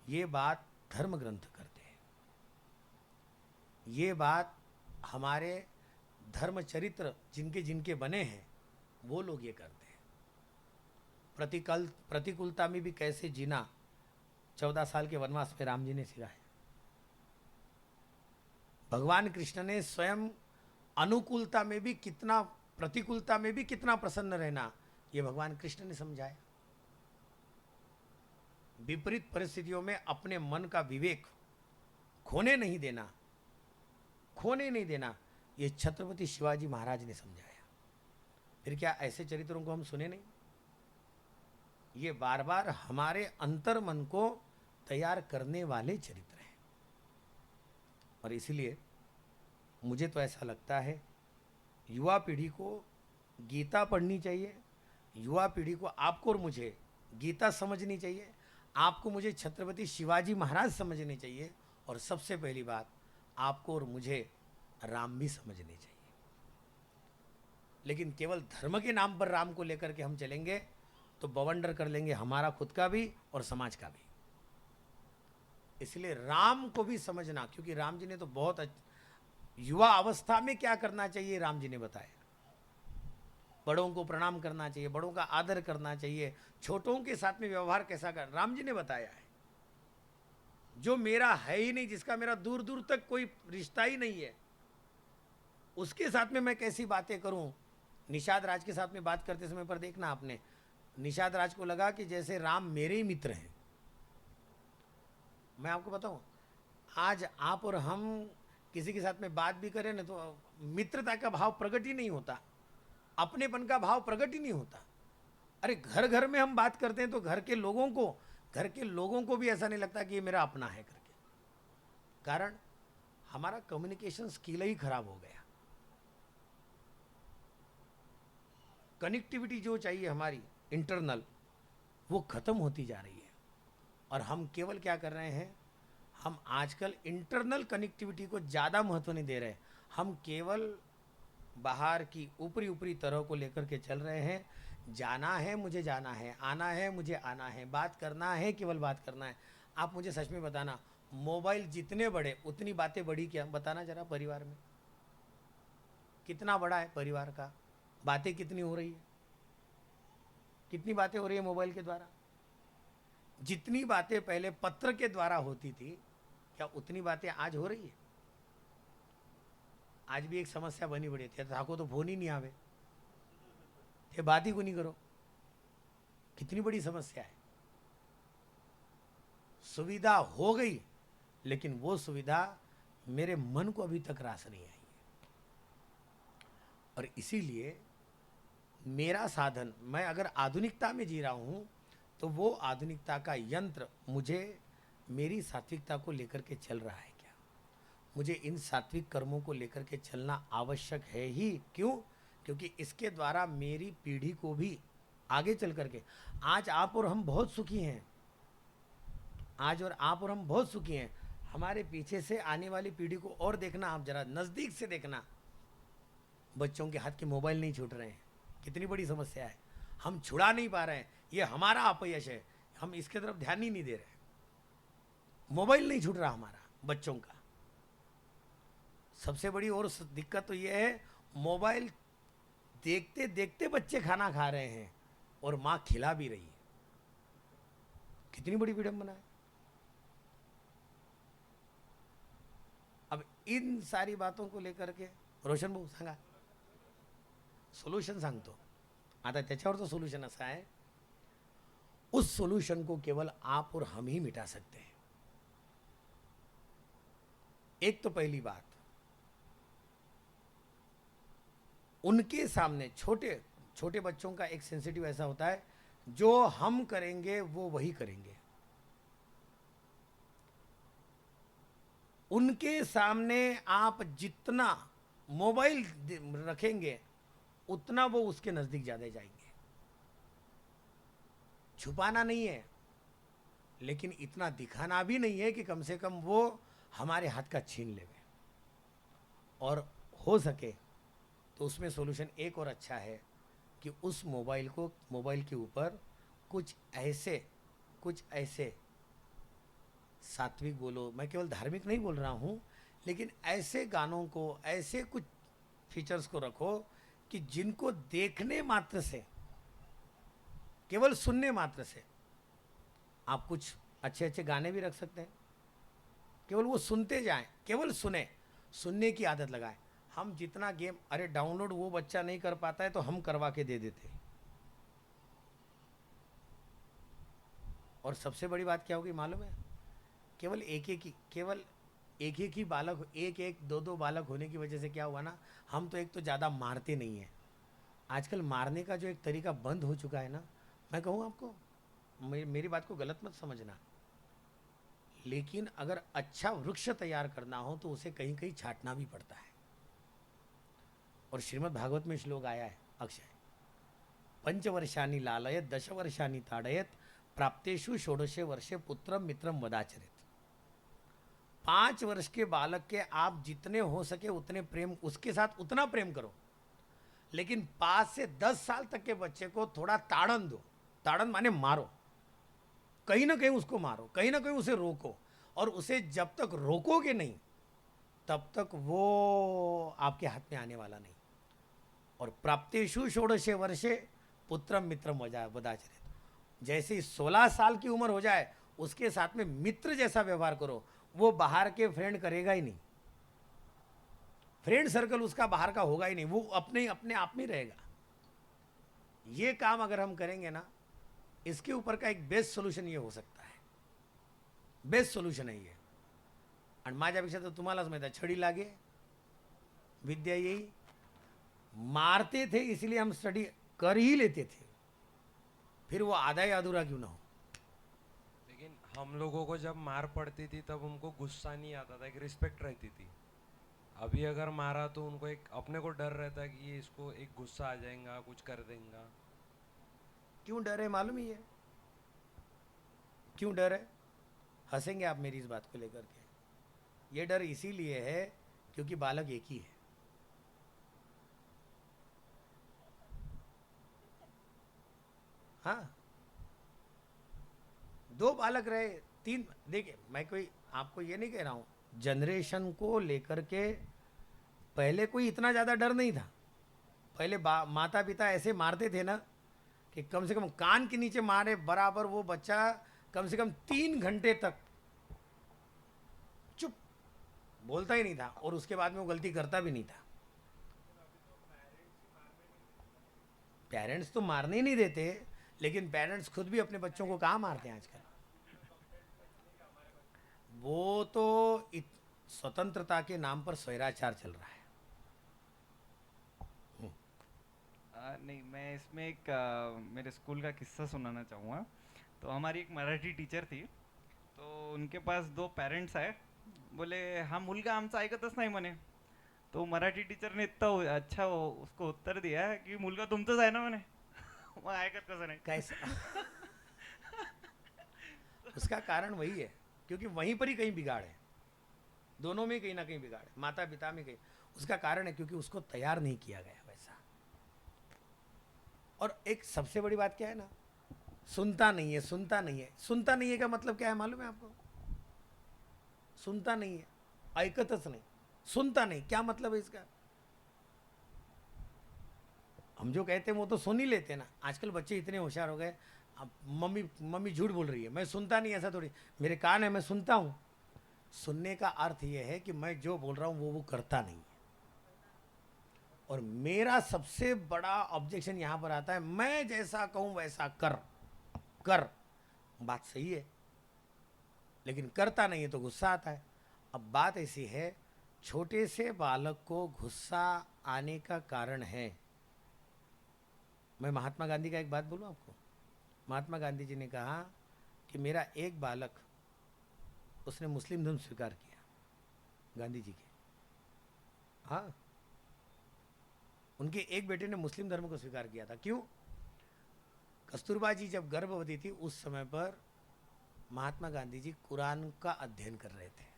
Speaker 1: ये बात धर्म ग्रंथ करते हैं, ये बात हमारे धर्म चरित्र जिनके जिनके बने हैं वो लोग ये करते हैं। प्रतिकूलता में भी कैसे जीना 14 साल के वनवास में राम जी ने सिखाया। भगवान कृष्ण ने स्वयं अनुकूलता में भी कितना, प्रतिकूलता में भी कितना प्रसन्न रहना, ये भगवान कृष्ण ने समझाया। विपरीत परिस्थितियों में अपने मन का विवेक खोने नहीं देना, ये छत्रपति शिवाजी महाराज ने समझाया। फिर क्या ऐसे चरित्रों को हम सुने नहीं? ये बार बार हमारे अंतर मन को तैयार करने वाले चरित्र हैं। और इसलिए मुझे तो ऐसा लगता है युवा पीढ़ी को गीता पढ़नी चाहिए, युवा पीढ़ी को, आपको और मुझे गीता समझनी चाहिए, आपको मुझे छत्रपति शिवाजी महाराज समझने चाहिए, और सबसे पहली बात आपको और मुझे राम भी समझने चाहिए। लेकिन केवल धर्म के नाम पर राम को लेकर के हम चलेंगे तो बवंडर कर लेंगे हमारा खुद का भी और समाज का भी। इसलिए राम को भी समझना, क्योंकि राम जी ने तो बहुत युवा अवस्था में क्या करना चाहिए राम जी ने बताया। बड़ों को प्रणाम करना चाहिए, बड़ों का आदर करना चाहिए, छोटों के साथ में व्यवहार कैसा कर, राम जी ने बताया है। जो मेरा है ही नहीं, जिसका मेरा दूर दूर तक कोई रिश्ता ही नहीं है, उसके साथ में मैं कैसी बातें करूं। निषाद राज के साथ में बात करते समय पर देखना आपने, निषाद राज को लगा कि जैसे राम मेरे ही मित्र हैं। मैं आपको बताऊं, आज आप और हम किसी के साथ में बात भी करें ना तो मित्रता का भाव प्रकट ही नहीं होता, अपनेपन का भाव प्रकट ही नहीं होता। अरे घर घर में हम बात करते हैं तो घर के लोगों को भी ऐसा नहीं लगता कि ये मेरा अपना है करके। कारण हमारा कम्युनिकेशन स्किल ही खराब हो गया। कनेक्टिविटी जो चाहिए हमारी इंटरनल, वो खत्म होती जा रही है। और हम केवल क्या कर रहे हैं, हम आजकल इंटरनल कनेक्टिविटी को ज़्यादा महत्व नहीं दे रहे। हम केवल बाहर की ऊपरी ऊपरी तरह को लेकर के चल रहे हैं। जाना है मुझे जाना है, आना है मुझे आना है, बात करना है केवल बात करना है। आप मुझे सच में बताना, मोबाइल जितने बड़े उतनी बातें बड़ी क्या, बताना जरा। परिवार में कितना बड़ा है परिवार का, बातें कितनी हो रही है, कितनी बातें हो रही है मोबाइल के द्वारा। जितनी बातें पहले पत्र के द्वारा होती थी, क्या उतनी बातें आज हो रही है? आज भी एक समस्या बनी पड़ी थी, थाको तो फोन ही नहीं आवे, ये बात ही को नहीं करो। कितनी बड़ी समस्या है। सुविधा हो गई, लेकिन वो सुविधा मेरे मन को अभी तक रास नहीं आई है। और इसीलिए मेरा साधन, मैं अगर आधुनिकता में जी रहा हूं तो वो आधुनिकता का यंत्र मुझे मेरी सात्विकता को लेकर के चल रहा है क्या? मुझे इन सात्विक कर्मों को लेकर के चलना आवश्यक है ही। क्यों? क्योंकि इसके द्वारा मेरी पीढ़ी को भी आगे चल करके, आज आप और हम बहुत सुखी हैं, आज और आप और हम बहुत सुखी हैं। हमारे पीछे से आने वाली पीढ़ी को और देखना, आप जरा नज़दीक से देखना, बच्चों के हाथ के मोबाइल नहीं छूट रहे हैं। कितनी बड़ी समस्या है, हम छुड़ा नहीं पा रहे हैं। ये हमारा अपयश है, हम इसके तरफ ध्यान ही नहीं दे रहे। मोबाइल नहीं छूट रहा हमारा बच्चों का। सबसे बड़ी और दिक्कत तो ये है, मोबाइल देखते देखते बच्चे खाना खा रहे हैं और माँ खिला भी रही है। कितनी बड़ी विडंबना है। अब इन सारी बातों को लेकर के रोशन भाऊ सांगा, सोल्यूशन सांगतो आता। त्याच्यावरचं सोल्यूशन असं आहे, उस सोल्यूशन को केवल आप और हम ही मिटा सकते हैं। एक तो पहली बात, उनके सामने छोटे छोटे बच्चों का एक सेंसिटिव ऐसा होता है, जो हम करेंगे वो वही करेंगे। उनके सामने आप जितना मोबाइल रखेंगे उतना वो उसके नजदीक ज्यादा जाएंगे। छुपाना नहीं है, लेकिन इतना दिखाना भी नहीं है कि कम से कम वो हमारे हाथ का छीन लेवे। और हो सके तो उसमें सॉल्यूशन एक और अच्छा है कि उस मोबाइल के ऊपर कुछ ऐसे सात्विक बोलो, मैं केवल धार्मिक नहीं बोल रहा हूँ, लेकिन ऐसे गानों को, ऐसे कुछ फीचर्स को रखो कि जिनको देखने मात्र से, केवल सुनने मात्र से, आप कुछ अच्छे अच्छे गाने भी रख सकते हैं। केवल वो सुनते जाएं, केवल सुनने की आदत लगाएं। हम जितना गेम, अरे डाउनलोड वो बच्चा नहीं कर पाता है तो हम करवा के दे देते हैं। और सबसे बड़ी बात क्या होगी मालूम है? केवल एक ही बालक, एक दो बालक होने की वजह से क्या हुआ ना, हम तो एक तो ज़्यादा मारते नहीं हैं। आजकल मारने का जो एक तरीका बंद हो चुका है ना, मैं कहूँ आपको, मेरी बात को गलत मत समझना, लेकिन अगर अच्छा वृक्ष तैयार करना हो तो उसे कहीं कहीं छाटना भी पड़ता है। और श्रीमद् भागवत में श्लोक आया है अक्षय, 5 वर्षानि लालयत 10 वर्षानि ताड़यत प्राप्तेषु 16 वर्षे पुत्रम मित्रम वदाचरित। 5 वर्ष के बालक के आप जितने हो सके उतने प्रेम, उसके साथ उतना प्रेम करो, लेकिन 5 से 10 साल तक के बच्चे को थोड़ा ताड़न दो। ताड़न माने मारो, कहीं ना कहीं उसको मारो, कहीं ना कहीं उसे रोको, और उसे जब तक रोकोगे नहीं तब तक वो आपके हाथ में आने वाला नहीं। और प्राप्तेषु षोडशे वर्षे पुत्रम मित्रम वदाचरेत्। जैसे ही 16 साल की उम्र हो जाए उसके साथ में मित्र जैसा व्यवहार करो। वो बाहर के फ्रेंड करेगा ही नहीं, फ्रेंड सर्कल उसका बाहर का होगा ही नहीं, वो अपने अपने आप में रहेगा। ये काम अगर हम करेंगे ना, इसके ऊपर का एक बेस्ट सोल्यूशन ये हो सकता है, बेस्ट सोल्यूशन है ये। आणि माझ्यापेक्षा तर तुम्हालाच माहिती आहे, छडी लागे विद्या येई। मारते थे इसलिए हम स्टडी कर ही लेते थे, फिर वो आधा या अधूरा क्यों ना हो।
Speaker 6: लेकिन हम लोगों को जब मार पड़ती थी तब उनको गुस्सा नहीं आता था, एक रिस्पेक्ट रहती थी। अभी अगर मारा तो उनको एक अपने को डर रहता है कि ये इसको एक गुस्सा आ जाएगा, कुछ कर देगा।
Speaker 1: क्यों डर है मालूम ही है, क्यों डर है? हंसेंगे आप मेरी इस बात को लेकर के। ये डर इसीलिए है क्योंकि बालक एक ही है। हाँ, 2 बालक रहे, 3। देखिए, मैं कोई आपको ये नहीं कह रहा हूँ, जनरेशन को लेकर के पहले कोई इतना ज़्यादा डर नहीं था। पहले माता पिता ऐसे मारते थे ना कि कम से कम कान के नीचे मारे बराबर वो बच्चा कम से कम 3 घंटे तक चुप, बोलता ही नहीं था, और उसके बाद में वो गलती करता भी नहीं था। पेरेंट्स तो मारने ही नहीं देते, लेकिन पेरेंट्स खुद भी अपने बच्चों को कहाँ मारते हैं आजकल। वो तो स्वतंत्रता के नाम पर स्वैराचार चल रहा है।
Speaker 2: नहीं, मैं इसमें एक मेरे स्कूल का किस्सा सुनाना चाहूँगा। तो हमारी एक मराठी टीचर थी, तो उनके पास 2 पेरेंट्स आए, बोले हा मुलगा आमचा ऐकतच नाही म्हणे। तो मराठी टीचरने इतना अच्छा उसको उत्तर दिया कि मुलगा तुमचाच आहे ना म्हणे, मग ऐकत कसं नाही।
Speaker 1: कैसा? उसका कारण वही है, क्योंकि वहीं पर ही कहीं बिगाड़ है, दोनों में कहीं ना कहीं बिगाड़ है, माता पिता में कहीं। उसका कारण है क्योंकि उसको तैयार नहीं किया गया वैसा। और एक सबसे बड़ी बात क्या है ना, सुनता नहीं है, सुनता नहीं है। सुनता नहीं है का मतलब क्या है मालूम है आपको? सुनता नहीं है, ऐकतच नहीं, सुनता नहीं, क्या मतलब है इसका? हम जो कहते हैं वो तो सुन ही लेते हैं ना। आजकल बच्चे इतने होशियार हो गए, अब मम्मी मम्मी झूठ बोल रही है, मैं सुनता नहीं, ऐसा थोड़ी, मेरे कान है, मैं सुनता हूँ। सुनने का अर्थ ये है कि मैं जो बोल रहा हूँ वो करता नहीं है। और मेरा सबसे बड़ा ऑब्जेक्शन यहाँ पर आता है, मैं जैसा कहूँ वैसा कर कर। बात सही है, लेकिन करता नहीं है तो गुस्सा आता है। अब बात ऐसी है, छोटे से बालक को गुस्सा आने का कारण है, मैं महात्मा गांधी का एक बात बोलूं आपको। महात्मा गांधी जी ने कहा कि मेरा एक बालक, उसने मुस्लिम धर्म स्वीकार किया, गांधी जी के। हाँ, उनके एक बेटे ने मुस्लिम धर्म को स्वीकार किया था। क्यों? कस्तूरबा जी जब गर्भवती थी उस समय पर महात्मा गांधी जी कुरान का अध्ययन कर रहे थे।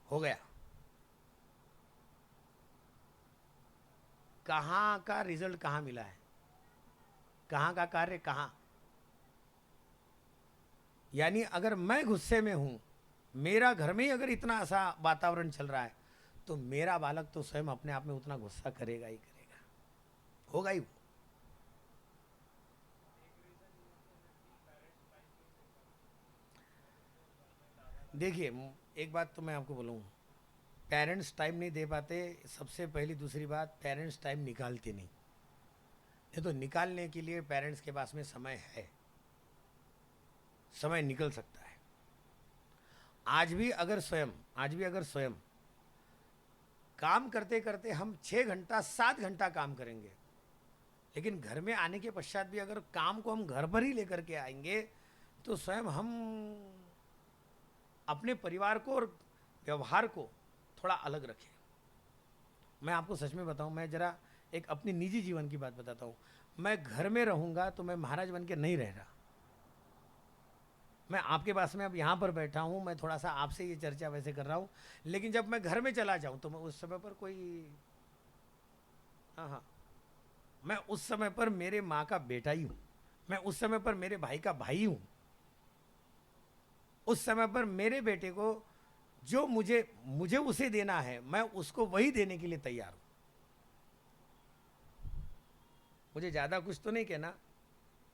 Speaker 1: हो गया, कहाँ का रिजल्ट कहाँ मिला है, कहाँ का कार्य कहाँ। यानी अगर मैं गुस्से में हूं, मेरा घर में ही अगर इतना ऐसा वातावरण चल रहा है, तो मेरा बालक तो स्वयं अपने आप में उतना गुस्सा करेगा ही करेगा, होगा ही वो। देखिए, एक बात तो मैं आपको बोलूँ, पेरेंट्स टाइम नहीं दे पाते, सबसे पहली। दूसरी बात, पेरेंट्स टाइम निकालते नहीं। ये तो निकालने के लिए पेरेंट्स के पास में समय है, समय निकल सकता है। आज भी अगर स्वयं काम करते करते हम 6 घंटा 7 घंटा काम करेंगे, लेकिन घर में आने के पश्चात भी अगर काम को हम घर पर ही लेकर के आएंगे, तो स्वयं हम अपने परिवार को और व्यवहार को थोड़ा अलग रखें। मैं आपको सच में बताऊं, मैं जरा एक अपनी निजी जीवन की बात बताता हूं। मैं घर में रहूंगा तो मैं महाराज बन के नहीं रह रहा। मैं आपके पास में अब यहाँ पर बैठा हूँ, मैं थोड़ा सा आपसे ये चर्चा वैसे कर रहा हूँ, लेकिन जब मैं घर में चला जाऊँ तो मैं उस समय पर कोई, हाँ हाँ, मैं उस समय पर मेरे माँ का बेटा ही हूँ, मैं उस समय पर मेरे भाई का भाई हूँ, उस समय पर मेरे बेटे को जो मुझे मुझे उसे देना है मैं उसको वही देने के लिए तैयार हूँ। मुझे ज़्यादा कुछ तो नहीं कहना,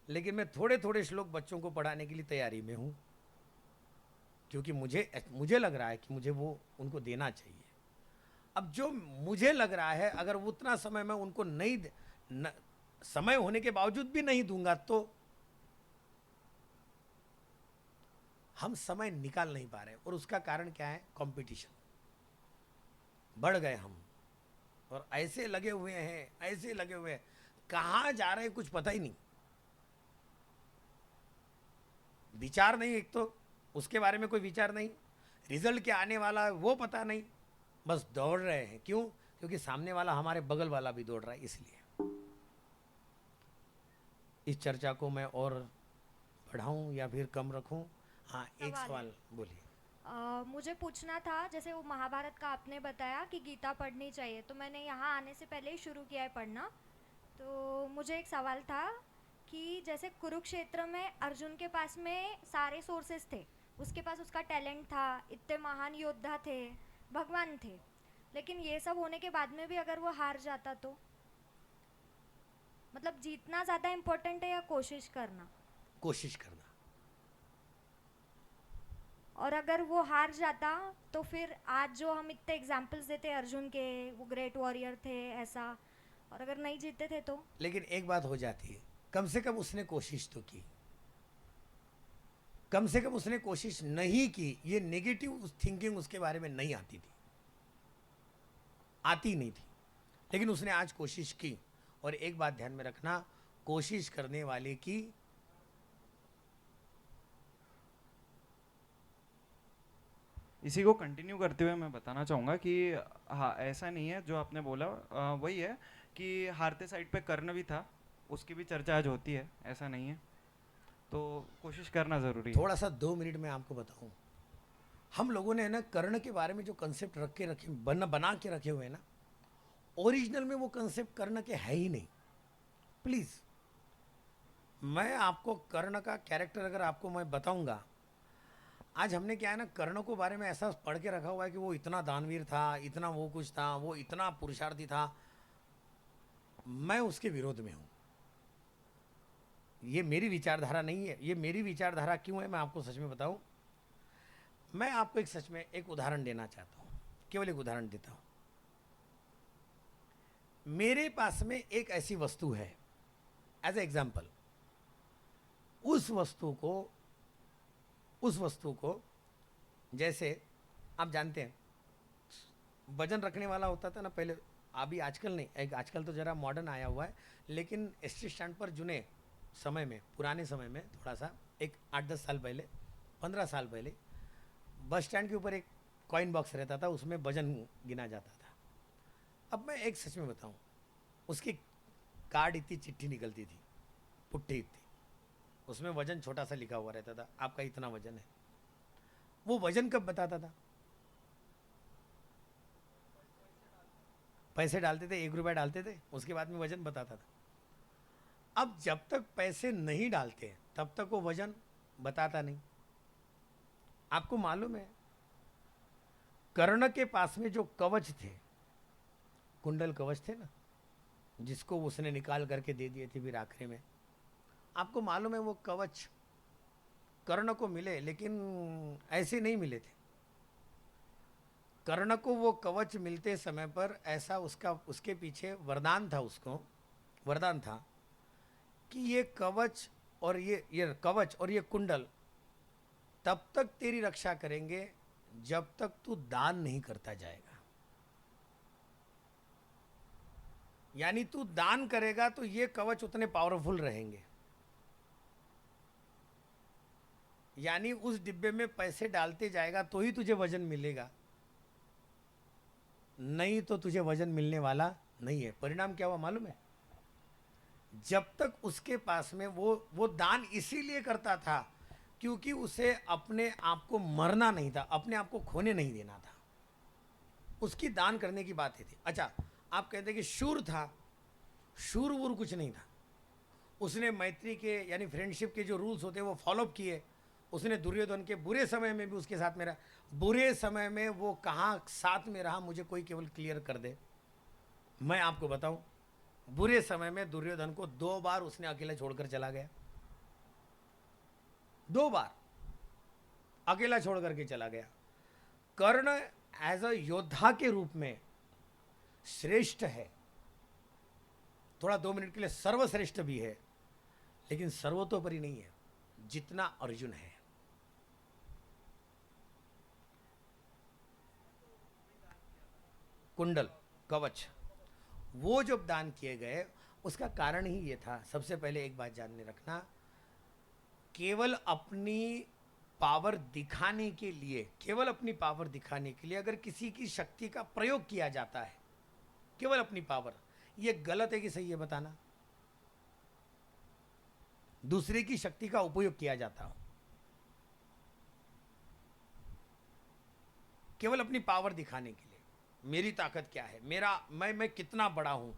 Speaker 1: लेकिन मैं थोड़े थोड़े श्लोक बच्चों को पढ़ाने के लिए तैयारी में हूँ, क्योंकि मुझे लग रहा है कि मुझे वो उनको देना चाहिए। अब जो मुझे लग रहा है अगर उतना समय मैं उनको समय होने के बावजूद भी नहीं दूंगा तो हम समय निकाल नहीं पा रहे, और उसका कारण क्या है? कंपटीशन। बढ़ गए हम, और ऐसे लगे हुए हैं, कहाँ जा रहे हैं कुछ पता ही नहीं, विचार नहीं, एक तो उसके बारे में कोई विचार नहीं, रिजल्ट क्या आने वाला है वो पता नहीं, बस दौड़ रहे हैं। क्यों? क्योंकि सामने वाला हमारे बगल वाला भी दौड़ रहा है। इसलिए इस चर्चा को मैं और बढ़ाऊं या फिर कम रखूं? हाँ, एक
Speaker 3: सवाल है।
Speaker 1: सवाल बोलिए।
Speaker 3: मुझे पूछना था, जैसे वो महाभारत का आपने बताया कि गीता पढ़नी चाहिए, तो मैंने यहाँ आने से पहले ही शुरू किया है पढ़ना। तो मुझे एक सवाल था कि जैसे कुरुक्षेत्र में अर्जुन के पास में सारे सोर्सेस थे, उसके पास उसका टैलेंट था, इतने महान योद्धा थे, भगवान थे, लेकिन ये सब होने के बाद में भी अगर वो हार जाता तो मतलब जीतना ज़्यादा इम्पोर्टेंट है या कोशिश करना?
Speaker 1: कोशिश करना।
Speaker 3: और अगर वो हार जाता तो फिर आज जो हम इतने एग्जाम्पल्स देते हैं अर्जुन के, वो ग्रेट वॉरियर थे ऐसा, और अगर नहीं जीते थे तो?
Speaker 1: लेकिन एक बात हो जाती है, कम से कम उसने कोशिश तो की, कम से कम उसने कोशिश नहीं की, ये नेगेटिव थिंकिंग उसके बारे में नहीं आती थी, आती नहीं थी, लेकिन उसने आज कोशिश की। और एक बात ध्यान में रखना, कोशिश करने वाले की
Speaker 2: इसी को कंटिन्यू करते हुए मैं बताना चाहूँगा कि हाँ, ऐसा नहीं है जो आपने बोला, वही है कि हारते साइड पे कर्ण भी था, उसकी भी चर्चा आज होती है, ऐसा नहीं है, तो कोशिश करना ज़रूरी है।
Speaker 1: थोड़ा सा 2 मिनट में आपको बताऊं, हम लोगों ने है ना कर्ण के बारे में जो कंसेप्ट बना के रखे हुए हैं ना, ओरिजिनल में वो कंसेप्ट कर्ण के है ही नहीं। प्लीज, मैं आपको कर्ण का कैरेक्टर अगर आपको मैं बताऊंगा, आज हमने क्या है ना कर्ण को बारे में ऐसा पढ़ के रखा हुआ है कि वो इतना दानवीर था, इतना वो कुछ था, वो इतना पुरुषार्थी था। मैं उसके विरोध में हूं, ये मेरी विचारधारा नहीं है। ये मेरी विचारधारा क्यों है मैं आपको सच में बताऊं। मैं आपको एक सच में एक उदाहरण देना चाहता हूं, केवल एक उदाहरण देता हूं। मेरे पास में एक ऐसी वस्तु है, एज ए एग्जाम्पल, उस वस्तु को जैसे आप जानते हैं वजन रखने वाला होता था ना पहले, अभी आजकल नहीं, एक आजकल तो ज़रा मॉडर्न आया हुआ है, लेकिन स्टेट स्टैंड पर जुने समय में, पुराने समय में, थोड़ा सा एक 8-10 साल पहले, 15 साल पहले, बस स्टैंड के ऊपर एक कॉइन बॉक्स रहता था, उसमें वजन गिना जाता था। अब मैं एक सच में बताऊं, उसकी कार्ड इतनी चिट्ठी निकलती थी, पुट्ठी इतनी, उसमें वजन छोटा सा लिखा हुआ रहता था, आपका इतना वजन है। वो वजन कब बताता था? पैसे डालते थे, 1 रुपया डालते थे, उसके बाद में वजन बताता था। अब जब तक पैसे नहीं डालते तब तक वो वजन बताता नहीं। आपको मालूम है कर्ण के पास में जो कवच थे, कुंडल कवच थे ना, जिसको उसने निकाल करके दे दिए थे फिर आखिरी में, आपको मालूम है वो कवच कर्ण को मिले, लेकिन ऐसे नहीं मिले थे। कर्ण को वो कवच मिलते समय पर ऐसा उसके पीछे वरदान था, उसको वरदान था कि ये कवच और ये कवच और ये कुंडल तब तक तेरी रक्षा करेंगे जब तक तू दान नहीं करता जाएगा। यानी तू दान करेगा तो ये कवच उतने पावरफुल रहेंगे। यानी उस डिब्बे में पैसे डालते जाएगा तो ही तुझे वजन मिलेगा, नहीं तो तुझे वजन मिलने वाला नहीं है। परिणाम क्या हुआ मालूम है? जब तक उसके पास में वो दान इसीलिए करता था क्योंकि उसे अपने आप को मरना नहीं था, अपने आप को खोने नहीं देना था। उसकी दान करने की बात थी। अच्छा, आप कहते हैं कि शूर था, शूर वूर कुछ नहीं था। उसने मैत्री के यानी फ्रेंडशिप के जो रूल्स होते हैं वो फॉलो किए। उसने दुर्योधन के बुरे समय में भी उसके साथ में रहा। बुरे समय में वो कहाँ साथ में रहा, मुझे कोई केवल क्लियर कर दे। मैं आपको बताऊं, बुरे समय में दुर्योधन को 2 बार उसने अकेला छोड़कर चला गया। 2 बार अकेला छोड़ करके चला गया। कर्ण एज अ योद्धा के रूप में श्रेष्ठ है, थोड़ा 2 मिनट के लिए सर्वश्रेष्ठ भी है, लेकिन सर्वतोपरि नहीं है जितना अर्जुन है। कुंडल, कवच, वो जब दान किए गए उसका कारण ही ये था। सबसे पहले एक बात जानने रखना, केवल अपनी पावर दिखाने के लिए, केवल अपनी पावर दिखाने के लिए अगर किसी की शक्ति का प्रयोग किया जाता है, केवल अपनी पावर, ये गलत है कि सही है बताना? दूसरे की शक्ति का उपयोग किया जाता हो, केवल अपनी पावर दिखाने के लिए, मेरी ताकत क्या है, मेरा मैं कितना बड़ा हूं,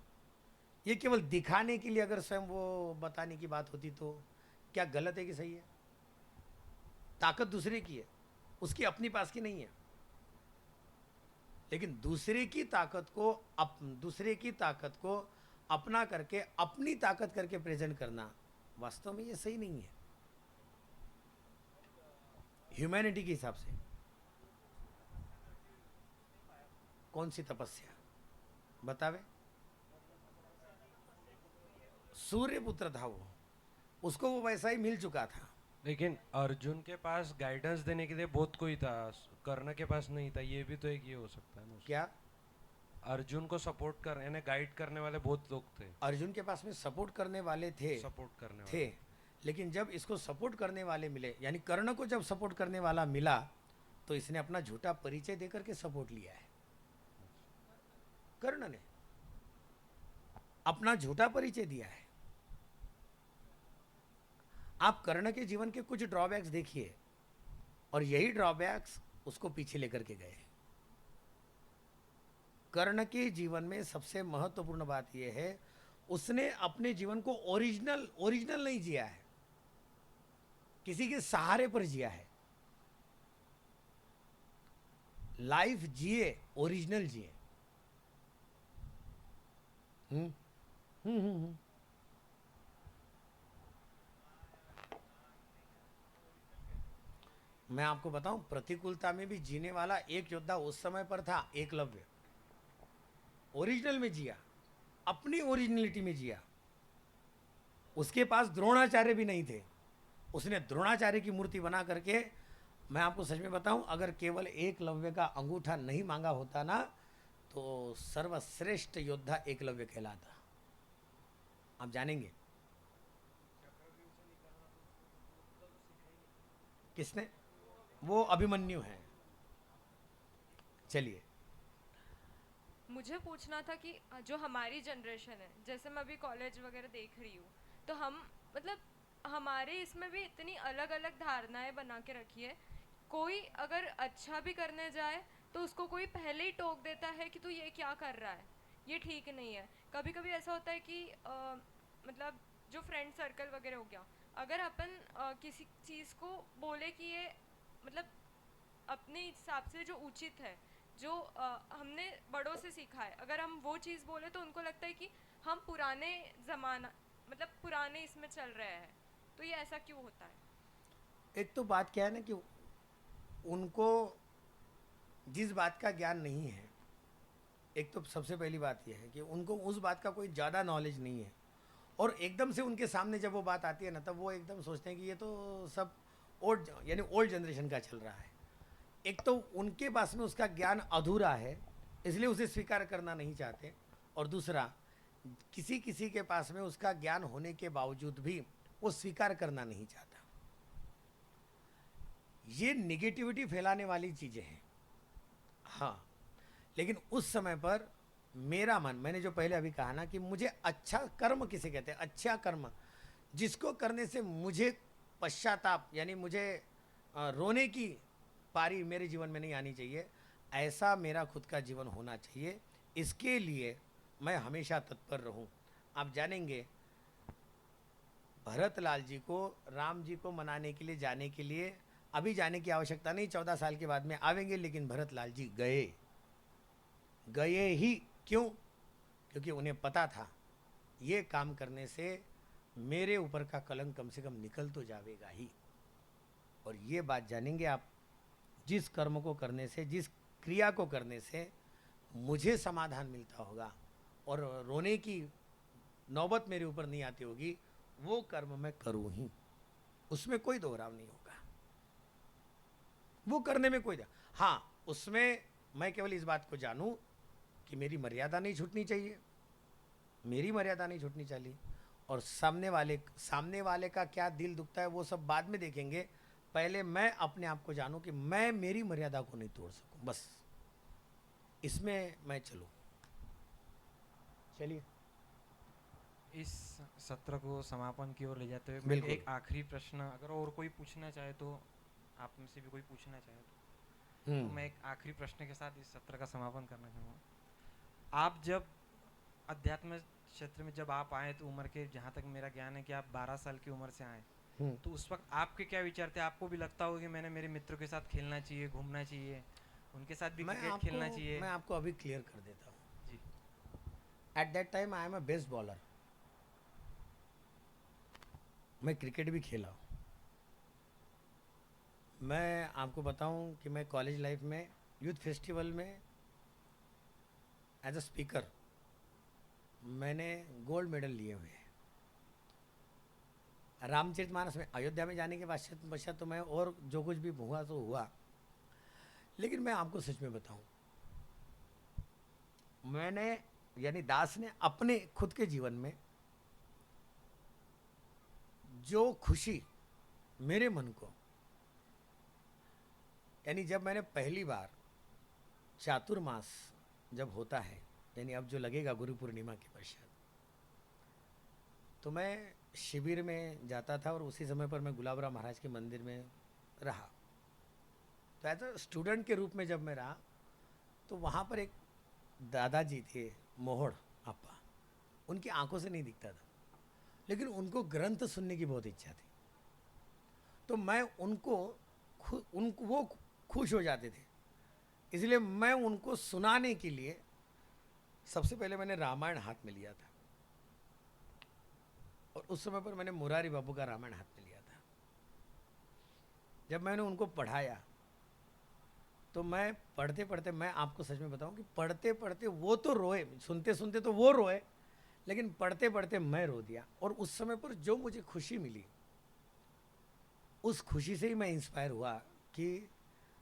Speaker 1: ये केवल दिखाने के लिए अगर स्वयं वो बताने की बात होती तो क्या गलत है कि सही है? ताकत दूसरे की है, उसकी अपनी पास की नहीं है। लेकिन दूसरे की ताकत को अपना करके अपनी ताकत करके प्रेजेंट करना वास्तव में ये सही नहीं है ह्यूमैनिटी के हिसाब से। कौन सी तपस्या बतावे? सूर्य पुत्र था वो, उसको वो वैसा ही मिल चुका था।
Speaker 6: लेकिन अर्जुन के पास गाइडेंस देने के लिए बहुत कोई था, कर्ण के पास नहीं था। ये भी तो एक ये हो सकता है ना।
Speaker 1: क्या
Speaker 6: अर्जुन को सपोर्ट कर यानी गाइड करने वाले बहुत लोग थे।
Speaker 1: अर्जुन के पास में सपोर्ट करने वाले थे,
Speaker 6: सपोर्ट करने वाले
Speaker 1: थे, लेकिन जब इसको सपोर्ट करने वाले मिले, यानी कर्ण को जब सपोर्ट करने वाला मिला तो इसने अपना झूठा परिचय देकर के सपोर्ट लिया है। कर्ण ने अपना झूठा परिचय दिया है। आप कर्ण के जीवन के कुछ ड्रॉबैक्स देखिए और यही ड्रॉबैक्स उसको पीछे लेकर के गए। कर्ण के जीवन में सबसे महत्वपूर्ण बात यह है, उसने अपने जीवन को ओरिजिनल नहीं जिया है, किसी के सहारे पर जिया है। लाइफ जिए, ओरिजिनल जिए। हम्म हम्म हम्म हम्म। मैं आपको बताऊं, प्रतिकूलता में भी जीने वाला एक योद्धा उस समय पर था, एकलव्य। ओरिजिनल में जिया, अपनी ओरिजिनलिटी में जिया। उसके पास द्रोणाचार्य भी नहीं थे, उसने द्रोणाचार्य की मूर्ति बना करके, मैं आपको सच में बताऊं, अगर केवल एकलव्य का अंगूठा नहीं मांगा होता ना तो सर्वश्रेष्ठ योद्धा एकलव्य कहलाता। आप जानेंगे किसने? वो अभिमन्यु है। चलिए,
Speaker 7: मुझे पूछना था कि जो हमारी जनरेशन है, जैसे मैं अभी कॉलेज वगैरह देख रही हूँ, तो हम मतलब हमारे इसमें भी इतनी अलग अलग धारणाएं बना के रखी है। कोई अगर अच्छा भी करने जाए तो उसको कोई पहले ही टोक देता है कि तू ये क्या कर रहा है, ये ठीक नहीं है। कभी कभी ऐसा होता है कि मतलब जो फ्रेंड सर्कल वगैरह हो गया, अगर अपन किसी चीज़ को बोले कि ये मतलब अपने हिसाब से जो उचित है, जो हमने बड़ों से सीखा है, अगर हम वो चीज़ बोले तो उनको लगता है कि हम पुराने ज़माना मतलब पुराने इसमें चल रहे हैं। तो ये ऐसा क्यों होता है?
Speaker 1: एक तो बात क्या है ना कि उनको जिस बात का ज्ञान नहीं है, एक तो सबसे पहली बात यह है कि उनको उस बात का कोई ज़्यादा नॉलेज नहीं है, और एकदम से उनके सामने जब वो बात आती है ना, तब वो एकदम सोचते हैं कि ये तो सब ओल्ड जनरेशन का चल रहा है। एक तो उनके पास में उसका ज्ञान अधूरा है, इसलिए उसे स्वीकार करना नहीं चाहते, और दूसरा किसी किसी के पास में उसका ज्ञान होने के बावजूद भी वो स्वीकार करना नहीं चाहता। ये निगेटिविटी फैलाने वाली चीज़ें हैं। हाँ, लेकिन उस समय पर मेरा मन, मैंने जो पहले अभी कहा ना कि मुझे अच्छा कर्म किसे कहते हैं, अच्छा कर्म जिसको करने से मुझे पश्चाताप यानी मुझे रोने की पारी मेरे जीवन में नहीं आनी चाहिए। ऐसा मेरा खुद का जीवन होना चाहिए। इसके लिए मैं हमेशा तत्पर रहूं। आप जानेंगे भरत लाल जी को राम जी को मनाने के लिए जाने के लिए अभी जाने की आवश्यकता नहीं, 14 साल के बाद में आवेंगे, लेकिन भरत लाल जी गए ही। क्यों? क्योंकि उन्हें पता था ये काम करने से मेरे ऊपर का कलंक कम से कम निकल तो जाएगा ही। और ये बात जानेंगे आप, जिस कर्म को करने से, जिस क्रिया को करने से मुझे समाधान मिलता होगा और रोने की नौबत मेरे ऊपर नहीं आती होगी, वो कर्म मैं करूं ही, उसमें कोई दोहराव नहीं होगा। वो करने में कोई हाँ, उसमें मैं केवल इस बात को जानूं कि मेरी मर्यादा नहीं छूटनी चाहिए, मेरी मर्यादा नहीं छूटनी चाहिए। और सामने वाले का क्या दिल दुखता है वो सब बाद में देखेंगे। पहले मैं अपने आप को जानूं कि मैं मेरी मर्यादा को नहीं तोड़ सकूं, बस इसमें मैं चलूं। चलिए,
Speaker 4: इस सत्र को समापन की ओर ले जाते हुए मैं
Speaker 1: बिल्कुल।
Speaker 4: एक आखिरी प्रश्न, अगर और कोई पूछना चाहे तो, आप में से भी कोई पूछना चाहे तो मैं एक आखिरी प्रश्न के साथ इस सत्र का समापन करना चाहूँगा। आप जब अध्यात्म क्षेत्र में जब आप आए तो उम्र के, जहाँ तक मेरा ज्ञान है कि आप 12 साल की उम्र से आए, तो उस वक्त आपके क्या विचार थे? आपको भी लगता होगा कि मैंने मेरे मित्रों के साथ खेलना चाहिए, घूमना चाहिए, उनके साथ भी क्रिकेट खेलना चाहिए?
Speaker 1: मैं आपको अभी क्लियर कर देता हूँ।
Speaker 4: जी।
Speaker 1: At that time I am a best bowler. मैं क्रिकेट भी खेला हूँ। मैं आपको बताऊं कि मैं कॉलेज लाइफ में यूथ फेस्टिवल में एज अ स्पीकर मैंने गोल्ड मेडल लिए हुए हैं। रामचरितमानस में अयोध्या में जाने के पश्चात तो मैं और जो कुछ भी हुआ तो हुआ, लेकिन मैं आपको सच में बताऊं, मैंने यानी दास ने अपने खुद के जीवन में जो खुशी मेरे मन को, यानी जब मैंने पहली बार चातुर्मास जब होता है, यानी अब जो लगेगा गुरु पूर्णिमा के पश्चात, तो मैं शिविर में जाता था और उसी समय पर मैं गुलाबराव महाराज के मंदिर में रहा। तो एज अ स्टूडेंट के रूप में जब मैं रहा तो वहाँ पर एक दादाजी थे, मोहड़ आपा, उनकी आंखों से नहीं दिखता था, लेकिन उनको ग्रंथ सुनने की बहुत इच्छा थी। तो मैं उनको वो खुश हो जाते थे, इसलिए मैं उनको सुनाने के लिए सबसे पहले मैंने रामायण हाथ में लिया था। और उस समय पर मैंने मुरारी बाबू का रामायण हाथ में लिया था। जब मैंने उनको पढ़ाया तो मैं पढ़ते पढ़ते, मैं आपको सच में बताऊं कि पढ़ते पढ़ते वो तो रोए, सुनते सुनते तो वो रोए, लेकिन पढ़ते पढ़ते मैं रो दिया। और उस समय पर जो मुझे खुशी मिली, उस खुशी से ही मैं इंस्पायर हुआ कि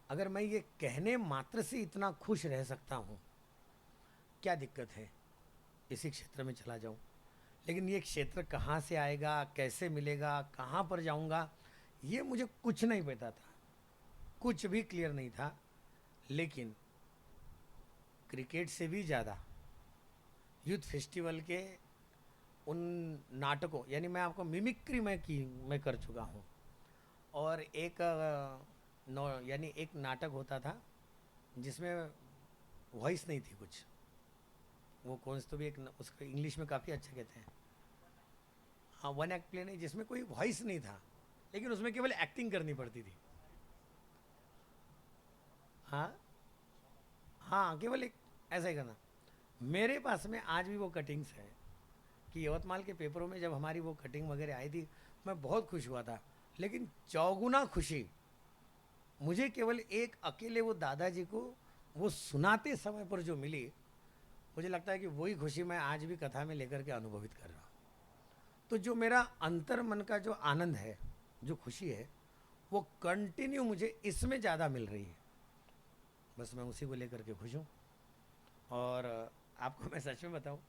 Speaker 1: अगर मैं ये कहने मात्र से इतना खुश रह सकता हूँ, क्या दिक्कत है इसी क्षेत्र में चला जाऊँ। लेकिन ये क्षेत्र कहाँ से आएगा, कैसे मिलेगा, कहाँ पर जाऊँगा, ये मुझे कुछ नहीं पता था, कुछ भी क्लियर नहीं था। लेकिन क्रिकेट से भी ज़्यादा यूथ फेस्टिवल के उन नाटकों, यानी मैं आपको मिमिक्री मैं कर चुका हूँ। और एक यानी एक नाटक होता था जिसमें वॉइस नहीं थी कुछ, वो कौन सा तो भी एक उसको इंग्लिश में काफ़ी अच्छा कहते हैं, हाँ, वन एक्ट प्ले नहीं, जिसमें कोई वॉइस नहीं था, लेकिन उसमें केवल एक्टिंग करनी पड़ती थी। हाँ हाँ, केवल एक ऐसा ही करना। मेरे पास में आज भी वो कटिंग्स है कि यवतमाल के पेपरों में जब हमारी वो कटिंग वगैरह आई थी, मैं बहुत खुश हुआ था। लेकिन चौगुना खुशी मुझे केवल एक अकेले वो दादाजी को वो सुनाते समय पर जो मिली, मुझे लगता है कि वही खुशी मैं आज भी कथा में लेकर के अनुभवित कर रहा हूँ। तो जो मेरा अंतर मन का जो आनंद है, जो खुशी है, वो कंटिन्यू मुझे इसमें ज़्यादा मिल रही है। बस मैं उसी को लेकर के खुश हूँ। और आपको मैं सच में बताऊँ,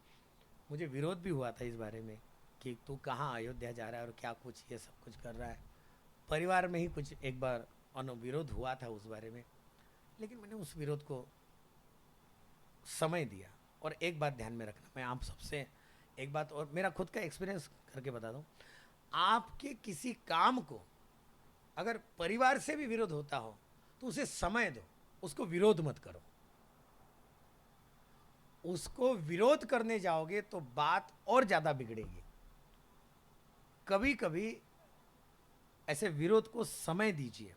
Speaker 1: मुझे विरोध भी हुआ था इस बारे में कि तू कहाँ अयोध्या जा रहा है और क्या कुछ ये सब कुछ कर रहा है। परिवार में ही कुछ एक बार विरोध हुआ था उस बारे में, लेकिन मैंने उस विरोध को समय दिया। और एक बात ध्यान में रखना, मैं आप सबसे एक बात और मेरा खुद का एक्सपीरियंस करके बता दूं, आपके किसी काम को अगर परिवार से भी विरोध होता हो तो उसे समय दो, उसको विरोध मत करो। उसको विरोध करने जाओगे तो बात और ज़्यादा बिगड़ेगी। कभी कभी ऐसे विरोध को समय दीजिए,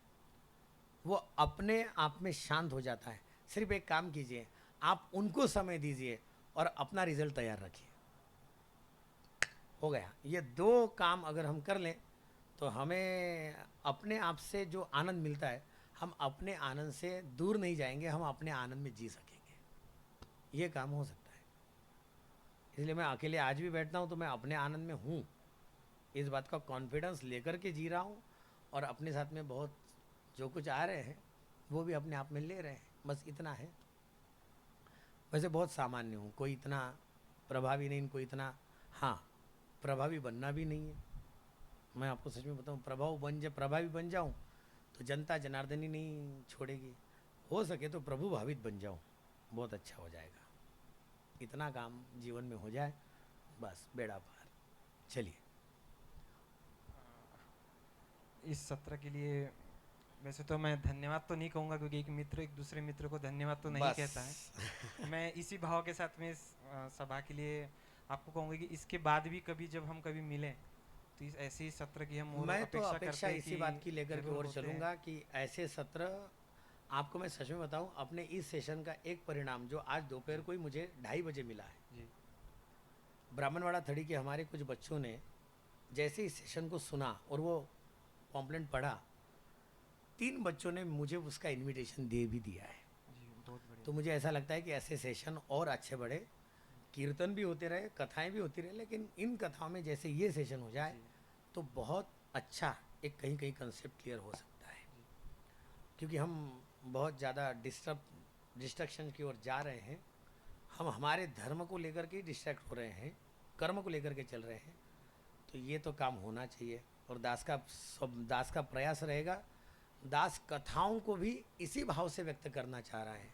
Speaker 1: वो अपने आप में शांत हो जाता है। सिर्फ एक काम कीजिए, आप उनको समय दीजिए और अपना रिजल्ट तैयार रखिए। हो गया। ये 2 काम अगर हम कर लें तो हमें अपने आप से जो आनंद मिलता है, हम अपने आनंद से दूर नहीं जाएंगे, हम अपने आनंद में जी सकेंगे। ये काम हो सकता है। इसलिए मैं अकेले आज भी बैठता हूँ तो मैं अपने आनंद में हूँ, इस बात का कॉन्फिडेंस लेकर के जी रहा हूँ। और अपने साथ में बहुत जो कुछ आ रहे हैं वो भी अपने आप में ले रहे हैं, बस इतना है। वैसे बहुत सामान्य हूँ, कोई इतना प्रभावी नहीं, कोई इतना, हाँ प्रभावी बनना भी नहीं है। मैं आपको सच में बताऊँ, प्रभावी बन जाऊँ तो जनता जनार्दन ही नहीं छोड़ेगी। हो सके तो प्रभु भावित बन जाऊँ, बहुत अच्छा हो जाएगा। इतना काम जीवन में हो जाए, बस बेड़ा पार। चलिए।
Speaker 4: इस सत्र के लिए वैसे तो मैं धन्यवाद तो नहीं कहूँगा, क्योंकि एक मित्र एक दूसरे मित्र को धन्यवाद तो नहीं
Speaker 1: बस।
Speaker 4: कहता है। मैं इसी भाव के साथ में इस सभा के लिए आपको कहूँगा कि इसके बाद भी कभी जब हम कभी मिलें तो इस ऐसे ही सत्र की हम और
Speaker 1: मैं तो
Speaker 4: अपेक्षा
Speaker 1: अपेक्षा
Speaker 4: करते हैं
Speaker 1: इसी
Speaker 4: कि
Speaker 1: बात की लेकर के
Speaker 4: जरूर
Speaker 1: और
Speaker 4: होते हैं।
Speaker 1: चलूँगा कि ऐसे सत्र, आपको मैं सच में बताऊँ, अपने इस सेशन का एक परिणाम जो आज दोपहर को ही मुझे 2:30 बजे मिला है।
Speaker 4: जी
Speaker 1: ब्राह्मणवाड़ा थड़ी के हमारे कुछ बच्चों ने जैसे इस सेशन को सुना और वो पॉम्पलेट पढ़ा, 3 बच्चों ने मुझे उसका इनविटेशन दे भी दिया है।
Speaker 4: जी बहुत बढ़िया।
Speaker 1: तो मुझे ऐसा लगता है कि ऐसे सेशन और अच्छे बढ़े, कीर्तन भी होते रहे, कथाएं भी होती रहे, लेकिन इन कथाओं में जैसे ये सेशन हो जाए
Speaker 4: जी,
Speaker 1: तो बहुत अच्छा एक कहीं कहीं कंसेप्ट क्लियर हो सकता है। क्योंकि हम बहुत ज़्यादा डिस्ट्रक्शन की ओर जा रहे हैं। हम हमारे धर्म को लेकर के डिस्ट्रैक्ट हो रहे हैं, कर्म को लेकर के चल रहे हैं। तो ये तो काम होना चाहिए। और दास का प्रयास रहेगा, दास कथाओं को भी इसी भाव से व्यक्त करना चाह रहा है।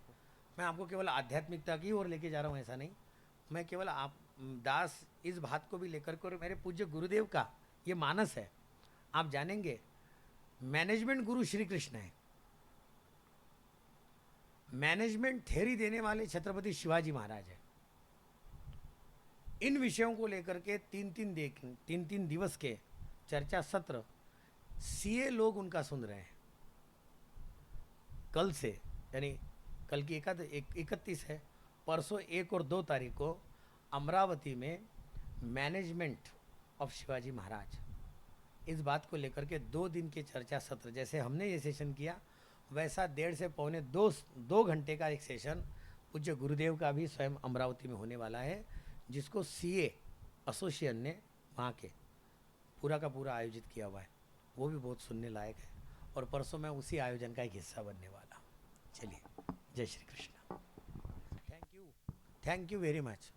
Speaker 1: मैं आपको केवल आध्यात्मिकता की ओर लेके जा रहा हूँ, ऐसा नहीं। मैं केवल दास इस बात को भी लेकर के, और मेरे पूज्य गुरुदेव का ये मानस है। आप जानेंगे, मैनेजमेंट गुरु श्री कृष्ण है, मैनेजमेंट थ्योरी देने वाले छत्रपति शिवाजी महाराज है। इन विषयों को लेकर के 3-3 दिवस के चर्चा सत्र सीए लोग उनका सुन रहे हैं। कल से, यानी कल की 31 है, परसों 1 और 2 तारीख को अमरावती में मैनेजमेंट ऑफ शिवाजी महाराज, इस बात को लेकर के 2 दिन के चर्चा सत्र, जैसे हमने ये सेशन किया वैसा 1.5 से पौने 2 घंटे का एक सेशन पूज्य गुरुदेव का भी स्वयं अमरावती में होने वाला है, जिसको सीए एसोसिएशन ने वहाँ के पूरा का पूरा आयोजित किया हुआ है। वो भी बहुत सुनने लायक है। और परसों मैं उसी आयोजन का एक हिस्सा बनने वाला हूँ। चलिए, जय Shri Krishna. Thank you very much.